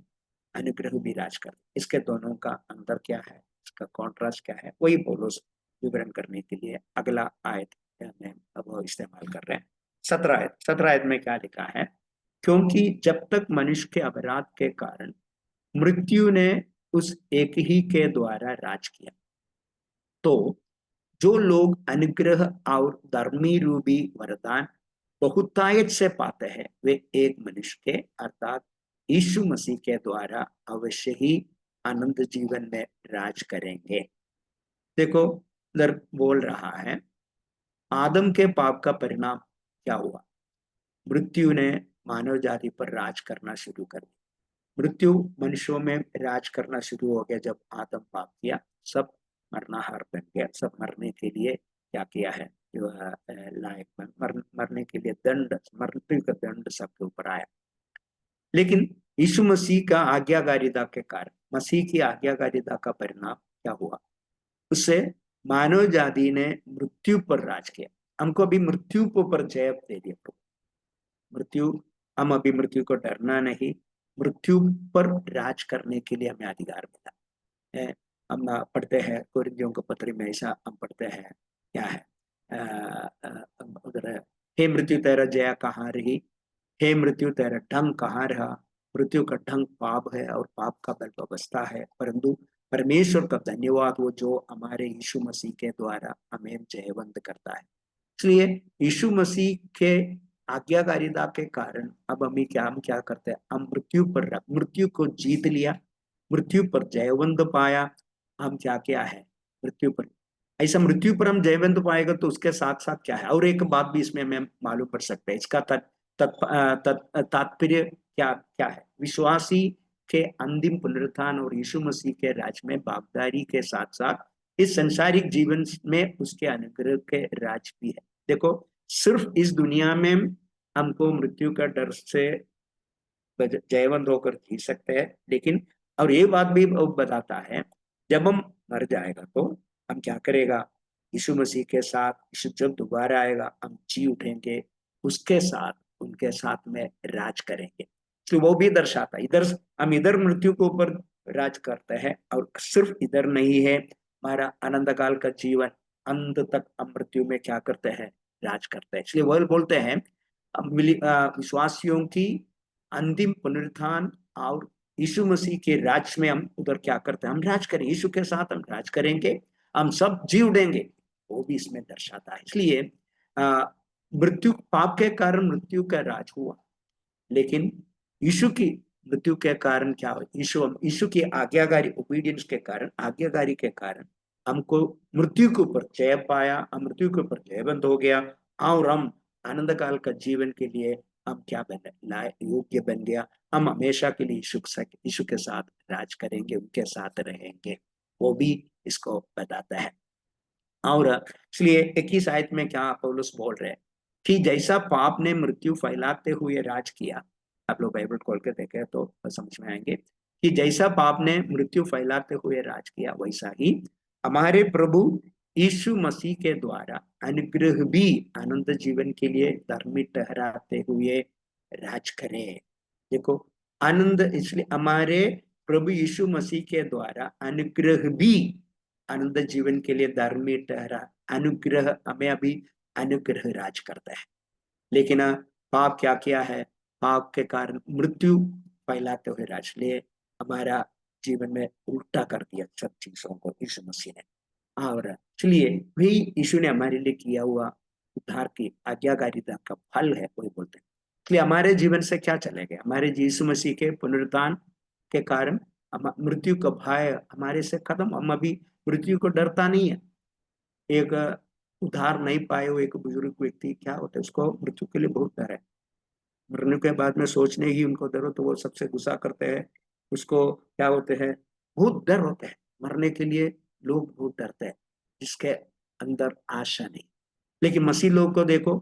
अनुग्रह भी राज करते हैं। इसके दोनों का अंतर क्या है, इसका कॉन्ट्रास्ट क्या है, वही पौलुस विवरण करने के लिए अगला आयत में अब इस्तेमाल कर रहे हैं। 17 आयत में क्या लिखा है? क्योंकि जब तक मनुष्य के अपराध के कारण मृत्यु ने उस एक ही के द्वारा राज किया, तो जो लोग अनुग्रह और धर्मी रूपी वरदान बहुतायत से पाते हैं, वे एक मनुष्य के अर्थात यीशु मसीह के द्वारा अवश्य ही आनंद जीवन में राज करेंगे। देखो, इधर बोल रहा है आदम के पाप का परिणाम क्या हुआ? मृत्यु ने मानव जाति पर राज करना शुरू कर दिया। मृत्यु मनुष्यों में राज करना शुरू हो गया जब आदम पाप किया। सब मरनाहार बन गया, सब मरने के लिए क्या किया है, जो लायक मरने के लिए दंड, मृत्यु का दंड सबके ऊपर आया। लेकिन यीशु मसीह का आज्ञाकारिता के कारण, मसीह की आज्ञाकारिता का परिणाम क्या हुआ? उससे मानव जाति ने मृत्यु पर राज किया। हमको अभी मृत्यु को पर जय दे दिया। मृत्यु, हम अभी मृत्यु को डरना नहीं, मृत्यु पर राज करने के लिए हमें अधिकार मिला है। हम पढ़ते हैं कोरिन्थियों के पत्र में, ऐसा हम पढ़ते हैं, क्या है उधर, हे मृत्यु तेरा जया कहाँ रही, हे मृत्यु तेरा ढंग कहाँ रहा? मृत्यु का ढंग पाप है और पाप का बल व्यवस्था है, परंतु परमेश्वर का धन्यवाद वो जो हमारे यीशु मसीह के द्वारा हमें जयवंत करता है। इसलिए यीशु मसीह के आज्ञाकारिता के कारण अब हम क्या करते हैं, हम मृत्यु को जीत लिया, मृत्यु पर जयवंत पाया। हम क्या क्या है मृत्यु पर, ऐसा मृत्यु पर हम जयवंत पाएगा तो उसके साथ साथ क्या है, और एक बात भी इसमें हमें मालूम पड़ सकता है। इसका तात्पर्य क्या क्या है? विश्वासी के अंतिम पुनरुत्थान और यीशु मसीह के राज में भागीदारी के साथ साथ इस संसारिक जीवन में उसके अनुग्रह के राज भी है। देखो, सिर्फ इस दुनिया में हमको मृत्यु का डर से जयवंत होकर जी सकते हैं, लेकिन और ये बात भी बताता है जब हम मर जाएगा तो हम क्या करेगा, यीशु मसीह के साथ, यीशु जब दोबारा आएगा हम जी उठेंगे, उसके साथ उनके साथ में राज करेंगे। तो वो भी दर्शाता है, इधर हम इधर मृत्यु के ऊपर राज करते हैं और सिर्फ इधर नहीं है, हमारा अनंत काल का जीवन अंत तक हम मृत्यु में क्या करते हैं, राज करते हैं। इसलिए वह बोलते हैं विश्वासियों की अंतिम पुनरुत्थान और यीशु मसीह के राज में हम उधर क्या करते हैं, हम राज करें, यीशु के साथ हम राज करेंगे, हम सब जी उठेंगे, वो भी इसमें दर्शाता है। इसलिए मृत्यु, पाप के कारण मृत्यु का राज हुआ, लेकिन यीशु की मृत्यु के कारण क्या हुआ, यीशु की आज्ञाकारी ओबीडियंस के कारण, आज्ञाकारी के कारण हमको मृत्यु के ऊपर जय पाया, हम मृत्यु के ऊपर जयवंत हो गया और हम आनंद काल का जीवन के लिए हम क्या बने, योग्य बन गया। हम हमेशा के लिए यीशु के साथ राज करेंगे, उनके साथ रहेंगे, वो भी इसको बताता है। और इसलिए 21 आयत में क्या पौलुस बोल रहे हैं कि जैसा पाप ने मृत्यु फैलाते हुए राज किया, आप लोग बाइबल खोल के देखें तो समझ में आएंगे कि जैसा पाप ने मृत्यु फैलाते हुए राज किया, वैसा ही हमारे प्रभु यीशु मसीह के द्वारा अनुग्रह भी आनंद जीवन के लिए धर्मी ठहराते हुए राज करे। देखो, आनंद, इसलिए हमारे प्रभु यीशु मसीह के द्वारा अनुग्रह भी आनंद जीवन के लिए धर्मी ठहरा, अनुग्रह हमें अभी अनुग्रह राज करता है। लेकिन पाप क्या किया है, पाप के कारण मृत्यु फैलाते हुए राज लिए हमारा जीवन में उल्टा कर दिया सब चीजों को यीशु मसीह ने। और इसलिए वही यीशु ने हमारे लिए किया हुआ उद्धार की आज्ञाकारिता का फल है, वही बोलते हैं। इसलिए हमारे जीवन से क्या चले गए, हमारे यीशु मसीह के पुनरुत्थान के कारण मृत्यु का भय हमारे से खत्म, हम अभी मृत्यु को डरता नहीं है। एक उद्धार नहीं पाए हुए एक बुजुर्ग व्यक्ति क्या होता है, उसको मृत्यु के लिए बहुत डर है, मरने के बाद में सोचने ही उनको डर हो तो वो सबसे गुस्सा करते हैं, उसको क्या होते हैं, बहुत डर होते हैं, मरने के लिए लोग बहुत डरते हैं। जिसके अंदर आशा नहीं। लेकिन मसीह लोग को देखो,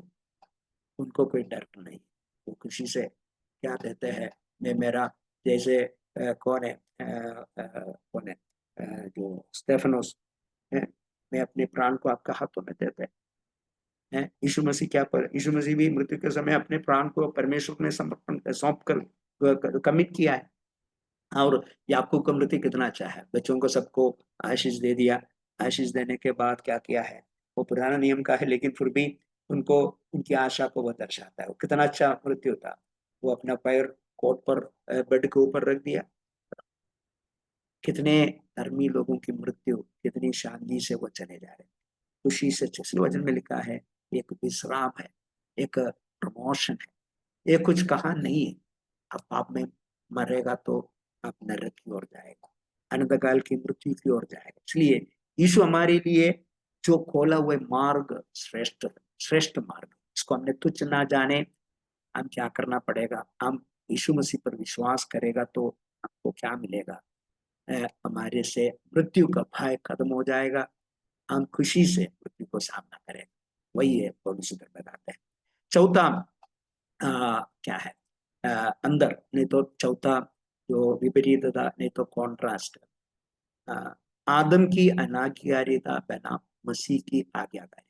उनको कोई डर नहीं, वो खुशी से क्या कहते हैं, मैं मेरा जैसे कौन है कौन है जो स्टेफनोस है, मैं अपने प्राण को आपका हाथों में देते हैं। यीशु मसीह क्या पर यीशु मसीह भी मृत्यु के समय अपने प्राण को परमेश्वर ने समर्पण सौंप कर कमिट किया है। और याकूब का मृत्यु कितना अच्छा है, बच्चों को सबको आशीष दे दिया। आशीष देने के बाद क्या किया है, वो पुराना नियम का है, लेकिन फिर भी उनको उनकी आशा को वो दर्शाता है। वो कितना अच्छा मृत्यु था, वो अपना पैर कोट पर बेड के ऊपर रख दिया। कितने धर्मी लोगों की मृत्यु कितनी शांति से वो चले जा रहे, खुशी से। इसलिए वचन में लिखा है एक विश्राम है, एक प्रमोशन है, ये कुछ कहा नहीं है। अब पाप में मरेगा तो आप नरक की ओर जाएगा, अनंतकाल की मृत्यु की ओर जाएगा। इसलिए यीशु हमारे लिए जो खोला हुआ मार्ग श्रेष्ठ श्रेष्ठ मार्ग, इसको हमने तुच्छ ना जाने। हम क्या करना पड़ेगा, हम यीशु मसीह पर विश्वास करेगा तो हमको क्या मिलेगा, हमारे से मृत्यु का भय खत्म हो जाएगा, हम खुशी से मृत्यु को सामना करेंगे। वही है पौलुस इधर बताते हैं। चौथा क्या है, अंदर नहीं तो चौथा जो विपरीतता नहीं तो कॉन्ट्रास्ट, आदम की अनाज्ञाकारिता बना मसीह की आज्ञाकारिता।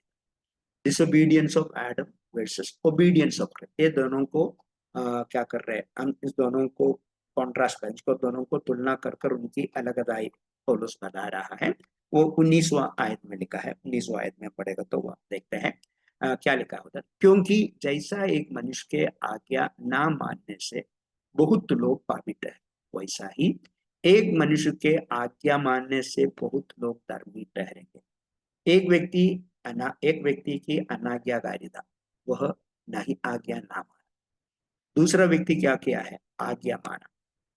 Disobedience of Adam versus obedience of Christ, ये दोनों को क्या कर रहे हैं हम, इस दोनों को कॉन्ट्रास्ट कर, इसको दोनों को तुलना कर कर उनकी अलग अदाई पौलुस बता रहा है। वो 19वां आयत में लिखा है, 19वां आयत में पढ़ेगा तो वह देखते हैं क्या लिखा होता है। क्योंकि जैसा एक मनुष्य के आज्ञा ना मानने से बहुत लोग पापित है, वैसा ही एक मनुष्य के आज्ञा मानने से बहुत लोग धर्मी ठहरेंगे। एक व्यक्ति की अनाज्ञाकारिता, वह नहीं आज्ञा ना माना। दूसरा व्यक्ति क्या किया है, आज्ञा माना।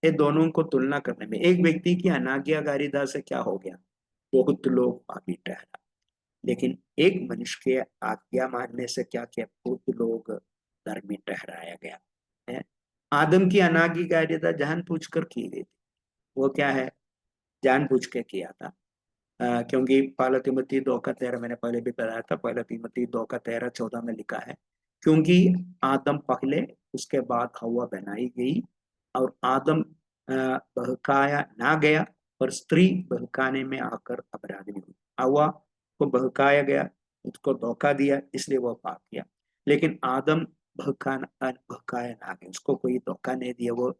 ये दोनों को तुलना करने में एक व्यक्ति की अनाज्ञाकारिता से क्या हो गया, बहुत लोग पापी ठहरा। लेकिन एक मनुष्य के आज्ञा मानने से क्या किया, बहुत लोग धर्मी ठहराया गया है। आदम की अनाज्ञाकारिता जानबूझ कर की गई थी। वो क्या है, जानबूझ के किया था। क्योंकि पहला तिमोथी 2:13 मैंने पहले भी बताया था, पहला तिमोथी 2:13-14 में लिखा है, क्योंकि आदम पहले उसके बाद हवा बनाई गई, और आदम बहकाया ना गया, पर स्त्री बहकाने में आकर अपराधी हुई। हवा को बहकाया गया, उसको धोखा दिया, इसलिए वो पाप किया। लेकिन आदम बहकाया ना गया, उसको कोई धोखा नहीं दिया, वो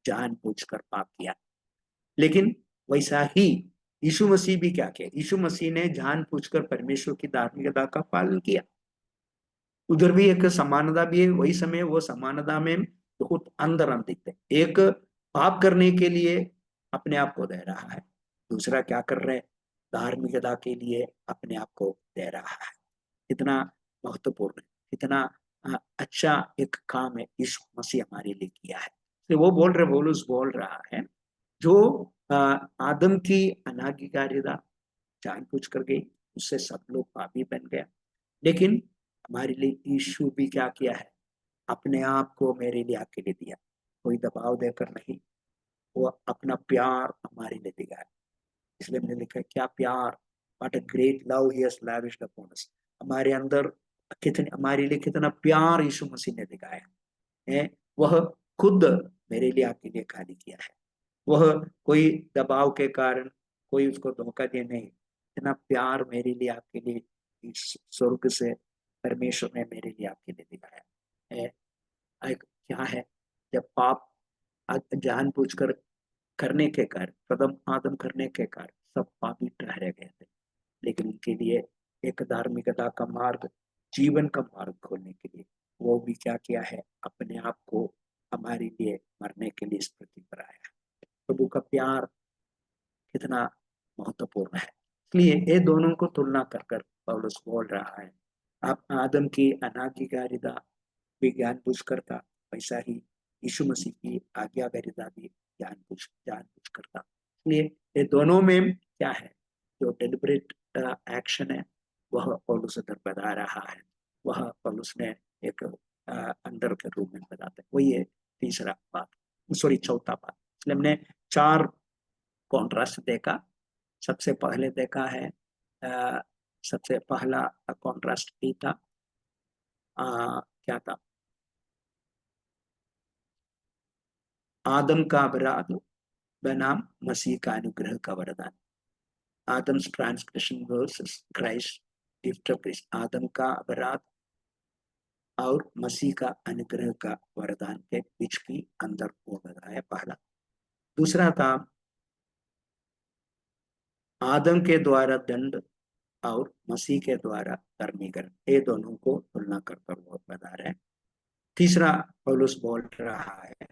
जानबूझकर पाप किया। लेकिन वैसा ही यीशु मसीह भी क्या किया, यीशु मसीह ने जानबूझकर परमेश्वर की धार्मिकता का पालन किया। उधर भी एक समानता भी है, वही समय वो समानता में बहुत अंदर हम दिखते हैं। एक पाप करने के लिए अपने आप को दे रहा है, दूसरा क्या कर रहे हैं, धार्मिकता के लिए अपने आप को दे रहा है। कितना महत्वपूर्ण है, कितना अच्छा एक काम है यीशु मसीह हमारे लिए किया है। तो वो बोल रहा है, जो आदम की अनाज्ञाकारिता जानबूझ कर गई, उससे सब लोग पापी बन गया। लेकिन हमारे लिए यीशु भी क्या किया है, अपने आप को मेरे लिए अकेले दिया, कोई दबाव देकर नहीं, वो अपना प्यार हमारे लिए दिखाया। इसलिए मैंने लिखा है, क्या प्यार, what a great love he has lavished upon us. हमारे अंदर कितने, हमारे लिए कितना प्यार यीशु मसीह ने दिखाया है। वह खुद मेरे लिए आपके लिए खाली किया है। वह कोई दबाव के कारण, कोई उसको धोखा दे नहीं, इतना प्यार मेरे लिए आपके लिए स्वर्ग से परमेश्वर ने मेरे लिए आपके लिए दिखाया है। एक क्या है, जब पाप जानबूझकर करने के कारण, प्रथम आदम करने के कारण सब पापी ठहरे गए थे। लेकिन उनके लिए एक धार्मिकता का मार्ग, जीवन का मार्ग खोलने के लिए वो भी क्या किया है, अपने आप को हमारे लिए मरने के लिए इस पृथ्वी पर आया। प्रभु का प्यार कितना महत्वपूर्ण है। इसलिए ये दोनों को तुलना कर कर पौलुस बोल रहा है, आप आदम की अनाज्ञाकारिता भी जानबूझ करता, वैसा ही यीशु मसीह की आज्ञाकारिता भी जानबूझ करता। इसलिए ये दोनों में क्या है, जो डेलिब्रेट एक्शन है, वह पौलुस अंदर बता रहा है, वह पौलुस ने एक अंदर के रूप में बताते हैं। वही है तीसरा बात, सॉरी चौथा बात। इसलिए हमने 4 कॉन्ट्रास्ट देखा। सबसे पहले देखा है सबसे पहला कॉन्ट्रास्ट ये था, क्या था, आदम का अपराध बनाम मसीह का अनुग्रह का वरदान। Adam's transgression versus Christ gift of grace. आदम का अपराध और मसीह का अनुग्रह का वरदान के बीच की अंतर को बताया पहला। दूसरा था आदम के द्वारा दंड और मसीह के द्वारा धर्मीकरण, ये दोनों को तुलना कर वो बता रहे हैं। तीसरा पौलुस बोल रहा है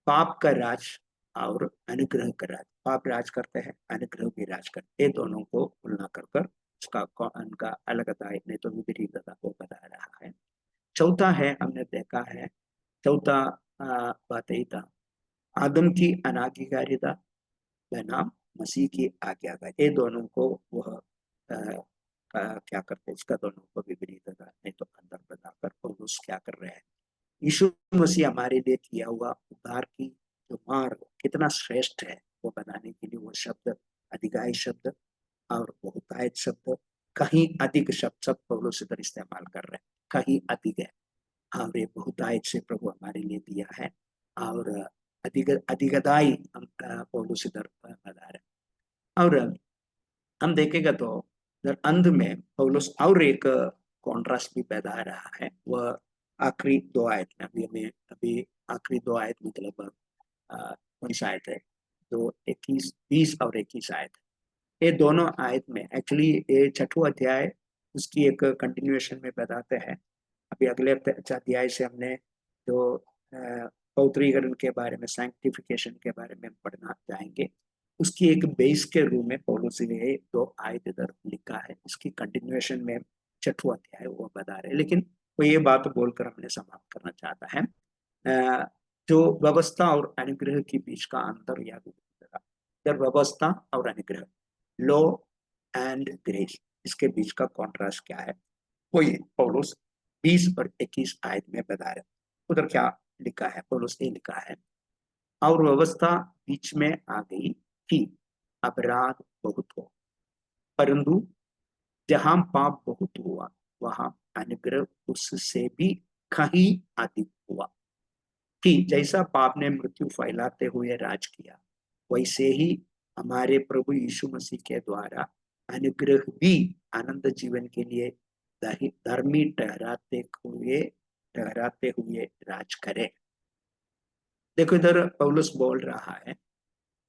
पाप का राज और अनुग्रह का राज। पाप राज करते हैं, अनुग्रह भी राज करते, ये दोनों को तुलना कर उसका उनका अलगता है, नहीं तो विपरीतता को बता रहा है। चौथा है, हमने देखा है, चौथा बात यही था, आदम की अनाज्ञाकारिता बनाम मसीह की आज्ञाकारी, ये दोनों को वह क्या करते हैं, इसका दोनों को विपरीतता नहीं तो अंदर बताकर पौलुस क्या कर रहे हैं, यीशु मसीह हमारे लिए किया हुआ उद्धार की जो मार्ग कितना श्रेष्ठ है वो बताने के लिए वो शब्द, अधिकाई शब्द और बहुतायत शब्द, कहीं अधिक शब्द सब पौलुस इधर इस्तेमाल कर रहे हैं। कहीं अधिक है और ये बहुतायत से प्रभु हमारे लिए दिया है, और अधिक अधिकदाई हम पौलुस इधर बता रहे हैं। और हम देखेगा तो इधर अंत में पौलुस और एक कॉन्ट्रास्ट भी पैदा रहा है, वह आखिरी दो आयत में, अभी आखिरी दो आयत मतलब कौन सा आयत है, दो 21, 20 और 21 आयत, ये दोनों आयत में एक्चुअली ये छठवां अध्याय उसकी एक कंटिन्यूएशन में बताते हैं। अभी अगले अध्याय से हमने जो पवित्रीकरण के बारे में, सैंक्टिफिकेशन के बारे में पढ़ना चाहेंगे, उसकी एक बेस के रूप में पौलुस ने दो आयत इधर लिखा है, इसकी कंटिन्यूएशन में छठवां अध्याय वो बता रहे हैं। लेकिन वो ये बात बोलकर हमने समाप्त करना चाहता है, जो व्यवस्था और अनुग्रह के बीच का अंतर या व्यवस्था और अनुग्रह, लॉ एंड ग्रेस, इसके बीच का कॉन्ट्रास्ट क्या है, वही पौलुस 20 और 21 आयत में बता रहे। उधर क्या लिखा है, पौलुस ने लिखा है, और व्यवस्था बीच में आ गई कि अपराध बहुत हो, परंतु जहां पाप बहुत हुआ वहां अनुग्रह उससे भी कहीं अधिक हुआ, कि जैसा पाप ने मृत्यु फैलाते हुए राज किया, वैसे ही हमारे प्रभु यीशु मसीह के द्वारा अनुग्रह भी आनंद जीवन के लिए धर्मी ठहराते हुए राज करे। देखो इधर पौलुस बोल रहा है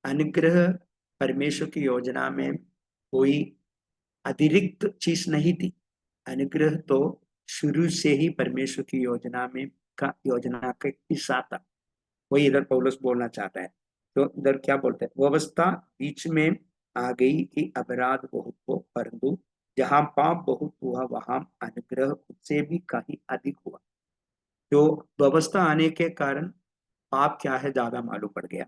अनुग्रह परमेश्वर की योजना में कोई अतिरिक्त चीज नहीं थी, अनुग्रह तो शुरू से ही परमेश्वर की योजना का हिस्सा था। वही इधर पौलुस बोलना चाहता है। तो इधर क्या बोलते हैं, व्यवस्था बीच में आ गई कि अपराध बहुत हो, परंतु जहां पाप बहुत हुआ वहां अनुग्रह उससे भी कहीं अधिक हुआ। जो व्यवस्था आने के कारण पाप क्या है ज्यादा मालूम पड़ गया,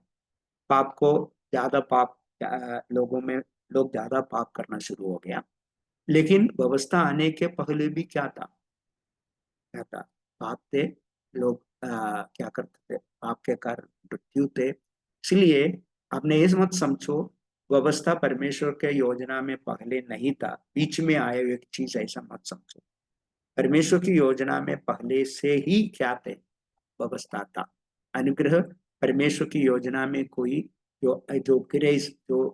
पाप को ज्यादा पाप लोगों में लोग ज्यादा पाप करना शुरू हो गया। लेकिन व्यवस्था आने के पहले भी क्या था, क्या था, पाप थे, लोग क्या करते थे, पाप के कारण मृत्यु थे। इसलिए आपने ये मत समझो व्यवस्था परमेश्वर के योजना में पहले नहीं था, बीच में आए हुए एक चीज, ऐसा मत समझो। परमेश्वर की योजना में पहले से ही क्या थे, व्यवस्था था। अनुग्रह परमेश्वर की योजना में कोई जो जो ग्रेस, जो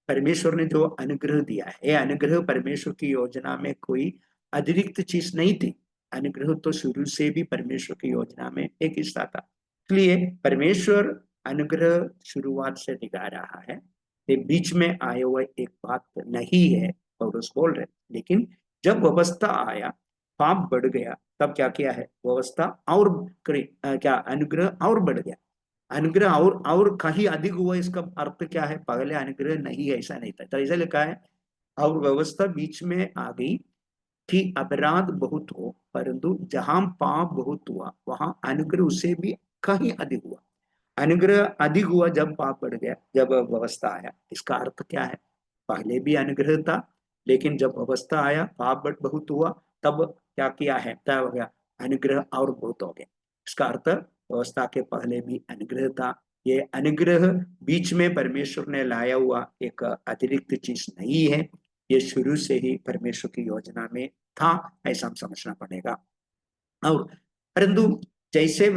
परमेश्वर ने जो अनुग्रह दिया है, ये अनुग्रह परमेश्वर की योजना में कोई अतिरिक्त चीज नहीं थी। अनुग्रह तो शुरू से भी परमेश्वर की योजना में एक हिस्सा था। इसलिए परमेश्वर अनुग्रह शुरुआत से दिखा रहा है, ये बीच में आए हुए एक बात नहीं है, पौलुस बोल रहे। लेकिन जब व्यवस्था आया, पाप बढ़ गया, तब क्या किया है, व्यवस्था और क्या अनुग्रह और बढ़ गया, अनुग्रह और कहीं अधिक हुआ। इसका अर्थ क्या है, पहले अनुग्रह नहीं है ऐसा नहीं था, तो ऐसा लिखा है, और व्यवस्था बीच में आ गई कि अपराध बहुत हो, परंतु जहां पाप बहुत हुआ वहां अनुग्रह उससे भी कहीं अधिक हुआ। अनुग्रह अधिक हुआ जब पाप बढ़ गया, जब व्यवस्था आया। इसका अर्थ क्या है, पहले भी अनुग्रह था, लेकिन जब व्यवस्था आया, पाप बहुत हुआ, तब क्या किया है, तय हो गया, अनुग्रह और बहुत हो गया। इसका अर्थ व्यवस्था के पहले भी अनुग्रह था। ये अनुग्रह बीच में परमेश्वर ने लाया हुआ एक अतिरिक्त चीज नहीं है, ये शुरू से ही परमेश्वर की योजना में था, ऐसा हम समझना पड़ेगा। और परंतु जैसे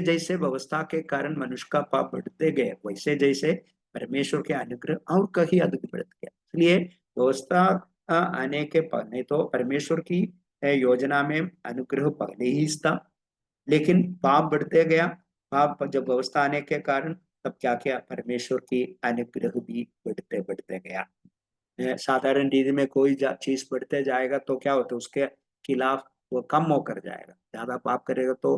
जैसे व्यवस्था के कारण मनुष्य का पाप बढ़ते गए, वैसे जैसे परमेश्वर के अनुग्रह और कहीं अधिक बढ़ गया। इसलिए व्यवस्था आने के पहले तो परमेश्वर की योजना में अनुग्रह पहले ही था, लेकिन पाप बढ़ते गया। पाप जब व्यवस्था आने के कारण तब क्या किया, परमेश्वर की अनुग्रह भी बढ़ते बढ़ते गया। साधारण रीति में कोई चीज बढ़ते जाएगा तो क्या होता है, उसके खिलाफ वो कम होकर जाएगा। ज्यादा पाप करेगा तो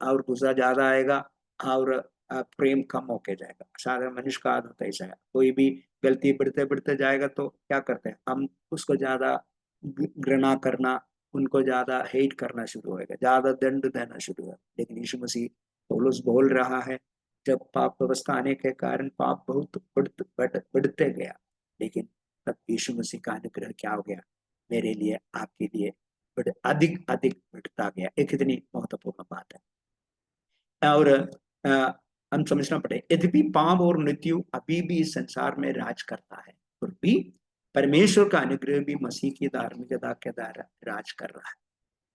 और गुस्सा ज्यादा आएगा, और प्रेम कम होके जाएगा। साधारण मनुष्य का आदत ऐसा है, कोई भी गलती बढ़ते बढ़ते जाएगा तो क्या करते हैं हम, उसको ज्यादा घृणा करना, उनको ज्यादा हेट करना शुरू होगा, ज्यादा दंड देना शुरू होगा। लेकिन यीशु मसीह पौलुस बोल रहा है, जब पाप व्यवस्था आने के कारण पाप बहुत बढ़ते गया, लेकिन तब यीशु मसीह का अनुग्रह क्या हो गया, मेरे लिए आपके लिए अधिक अधिक बढ़ता गया। एक इतनी महत्वपूर्ण बात है। और हम समझना पड़े, यद्यपि पाप और मृत्यु अभी भी इस संसार में राज करता है, फिर भी परमेश्वर का अनुग्रह भी मसीह की धार्मिकता के द्वारा राज कर रहा है।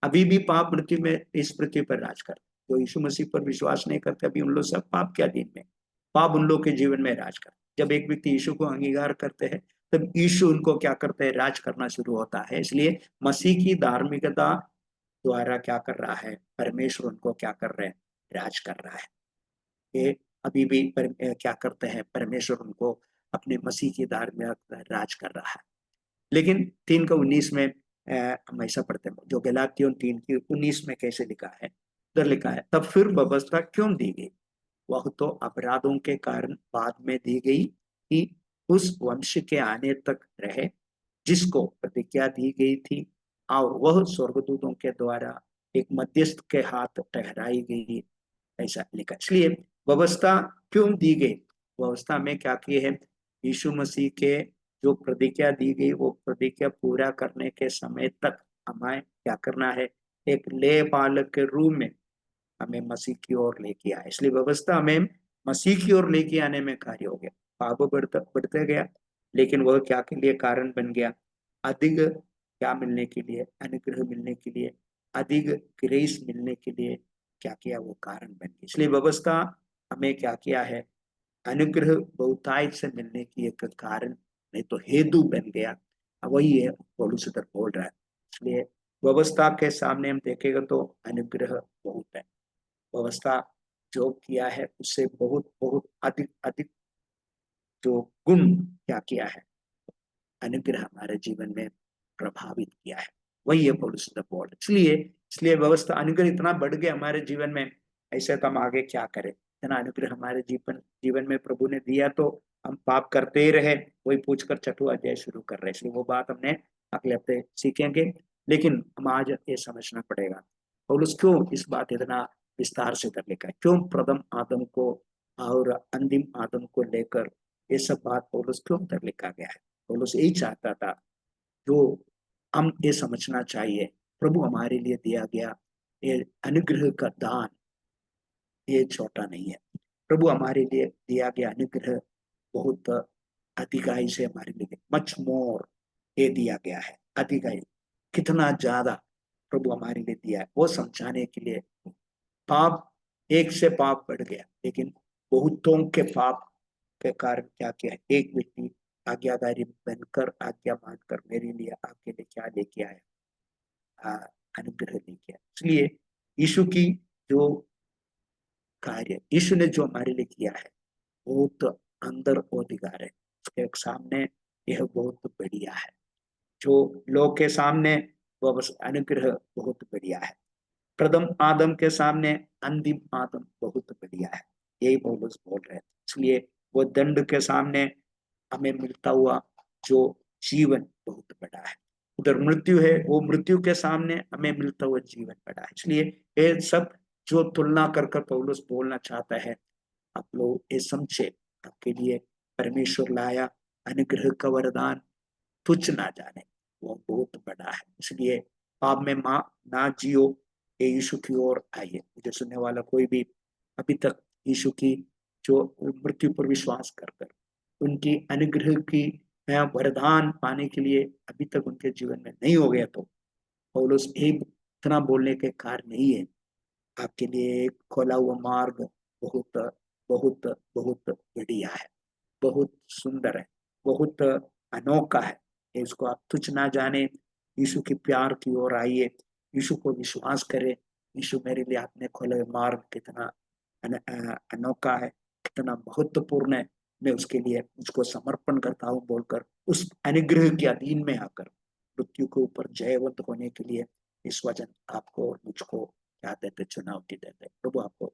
अभी भी पाप मृत्यु में इस पृथ्वी पर राज करता है। जो यीशु मसीह पर विश्वास नहीं करते, अभी उन लोग सब पाप के अधीन में, पाप उन लोग के जीवन में राज करता है। जब एक व्यक्ति यीशु को अंगीकार करते हैं, तब यीशु उनको क्या करते हैं, राज करना शुरू होता है। इसलिए मसीह की धार्मिकता द्वारा क्या कर रहा है, परमेश्वर उनको क्या कर रहे हैं, राज कर रहा है। ये अभी भी क्या करते हैं, परमेश्वर उनको अपने मसीह की धार्मिकता राज कर रहा है। लेकिन 3:19 में हम ऐसा पढ़ते हैं, जो गलातियों 3:19 में कैसे लिखा है, उधर लिखा है, तब फिर व्यवस्था क्यों दी गई, वह तो अपराधों के कारण बाद में दी गई कि उस वंश के आने तक रहे जिसको प्रतिज्ञा दी गई थी, और वह स्वर्गदूतों के द्वारा एक मध्यस्थ के हाथ ठहराई गई, ऐसा लिखा। इसलिए व्यवस्था क्यों दी गई, व्यवस्था में क्या किए है, यीशु मसीह के जो प्रतिज्ञा दी गई, वो प्रतिज्ञा पूरा करने के समय तक हमें क्या करना है, एक ले बालक के रूप में हमें मसीह की ओर लेके आए। इसलिए व्यवस्था हमें मसीह की ओर लेके आने में कार्य हो गया। पाप बढ़ते गया, लेकिन वह क्या के लिए कारण बन गया, अधिक क्या मिलने के लिए, अनुग्रह मिलने के लिए, अधिक ग्रेस मिलने के लिए क्या किया, वो कारण बन गया। इसलिए व्यवस्था हमें क्या किया है, अनुग्रह बहुतायत से मिलने की एक कारण नहीं तो हेतु बन गया। वही है पौलुस इधर बोल रहा है। इसलिए व्यवस्था के सामने हम देखेगा तो अनुग्रह बहुत है। व्यवस्था जो किया है उससे बहुत बहुत अधिक अधिक जो गुण क्या किया है, अनुग्रह हमारे जीवन में प्रभावित किया है। वही है पौलुस बोल। इसलिए इसलिए व्यवस्था अनुग्रह इतना बढ़ गया हमारे जीवन में, ऐसे तो हम आगे क्या करें। इतना अनुग्रह हमारे जीवन में प्रभु ने दिया, तो हम पाप करते ही रहे, वही पूछकर छठवां अध्याय शुरू कर रहे। इसलिए वो बात हमने अगले हफ्ते सीखेंगे, लेकिन हम आज ये समझना पड़ेगा पौलुस क्यों इस बात इतना विस्तार से कर लिखा है, क्यों प्रथम आदम को और अंतिम आदम को लेकर ये सब बात पौलुस क्यों कर लिखा गया है। पौलुस यही चाहता था, जो हम ये समझना चाहिए, प्रभु हमारे लिए दिया गया ये अनुग्रह का दान ये छोटा नहीं है। प्रभु हमारे लिए दिया गया अनुग्रह बहुत अधिकाई से हमारे लिए मच मोर ये दिया गया है। अधिकाई कितना ज्यादा प्रभु हमारे लिए दिया है, वो समझाने के लिए। पाप एक से पाप बढ़ गया, लेकिन बहुतों के पाप के कारण क्या किया, एक व्यक्ति आज्ञाकारी बनकर आज्ञा मानकर मेरे लिए आपके लिए क्या लेके आया, अनुग्रह लेके आया। इसलिए यीशु की जो कार्य, यीशु ने जो हमारे लिए किया है, बहुत अंदर अधिकार है उसके सामने, यह बहुत बढ़िया है। जो लोग के सामने वो बस अनुग्रह बहुत बढ़िया है, प्रथम आदम के सामने अंतिम आदम बहुत बढ़िया है, यही पौलुस बोल रहे थे। इसलिए वो दंड के सामने हमें मिलता हुआ जो जीवन बहुत बड़ा है, उधर मृत्यु है, वो मृत्यु के सामने हमें मिलता हुआ जीवन बड़ा है। इसलिए ये सब जो तुलना कर कर पौलुस बोलना चाहता है, आप लोग ये समझे, आपके लिए परमेश्वर लाया अनुग्रह का वरदान, तुच्छ ना जाने, वो बहुत बड़ा है। इसलिए पाप में माँ ना जियो, ये यीशु की ओर आइए। मुझे सुनने वाला कोई भी अभी तक यीशु की जो मृत्यु पर विश्वास कर कर उनकी अनुग्रह की वरदान पाने के लिए अभी तक उनके जीवन में नहीं हो गया, तो पौलुस एक इतना बोलने के कारण नहीं है। आपके लिए एक खोला हुआ मार्ग बहुत बहुत बहुत बढ़िया है, बहुत सुंदर है, बहुत अनोखा है। इसको आप तुच्छ ना जाने, यीशु के प्यार की ओर आइए, यीशु को विश्वास करें। यीशु मेरे लिए आपने खोले हुए मार्ग कितना अनोखा है, कितना महत्वपूर्ण है। मैं उसके लिए मुझको समर्पण करता हूँ बोलकर उस अनुग्रह के अधीन में आकर मृत्यु के ऊपर जयवंत होने के लिए इस वचन आपको और मुझको क्या देते, चुनौती देते। प्रभु आपको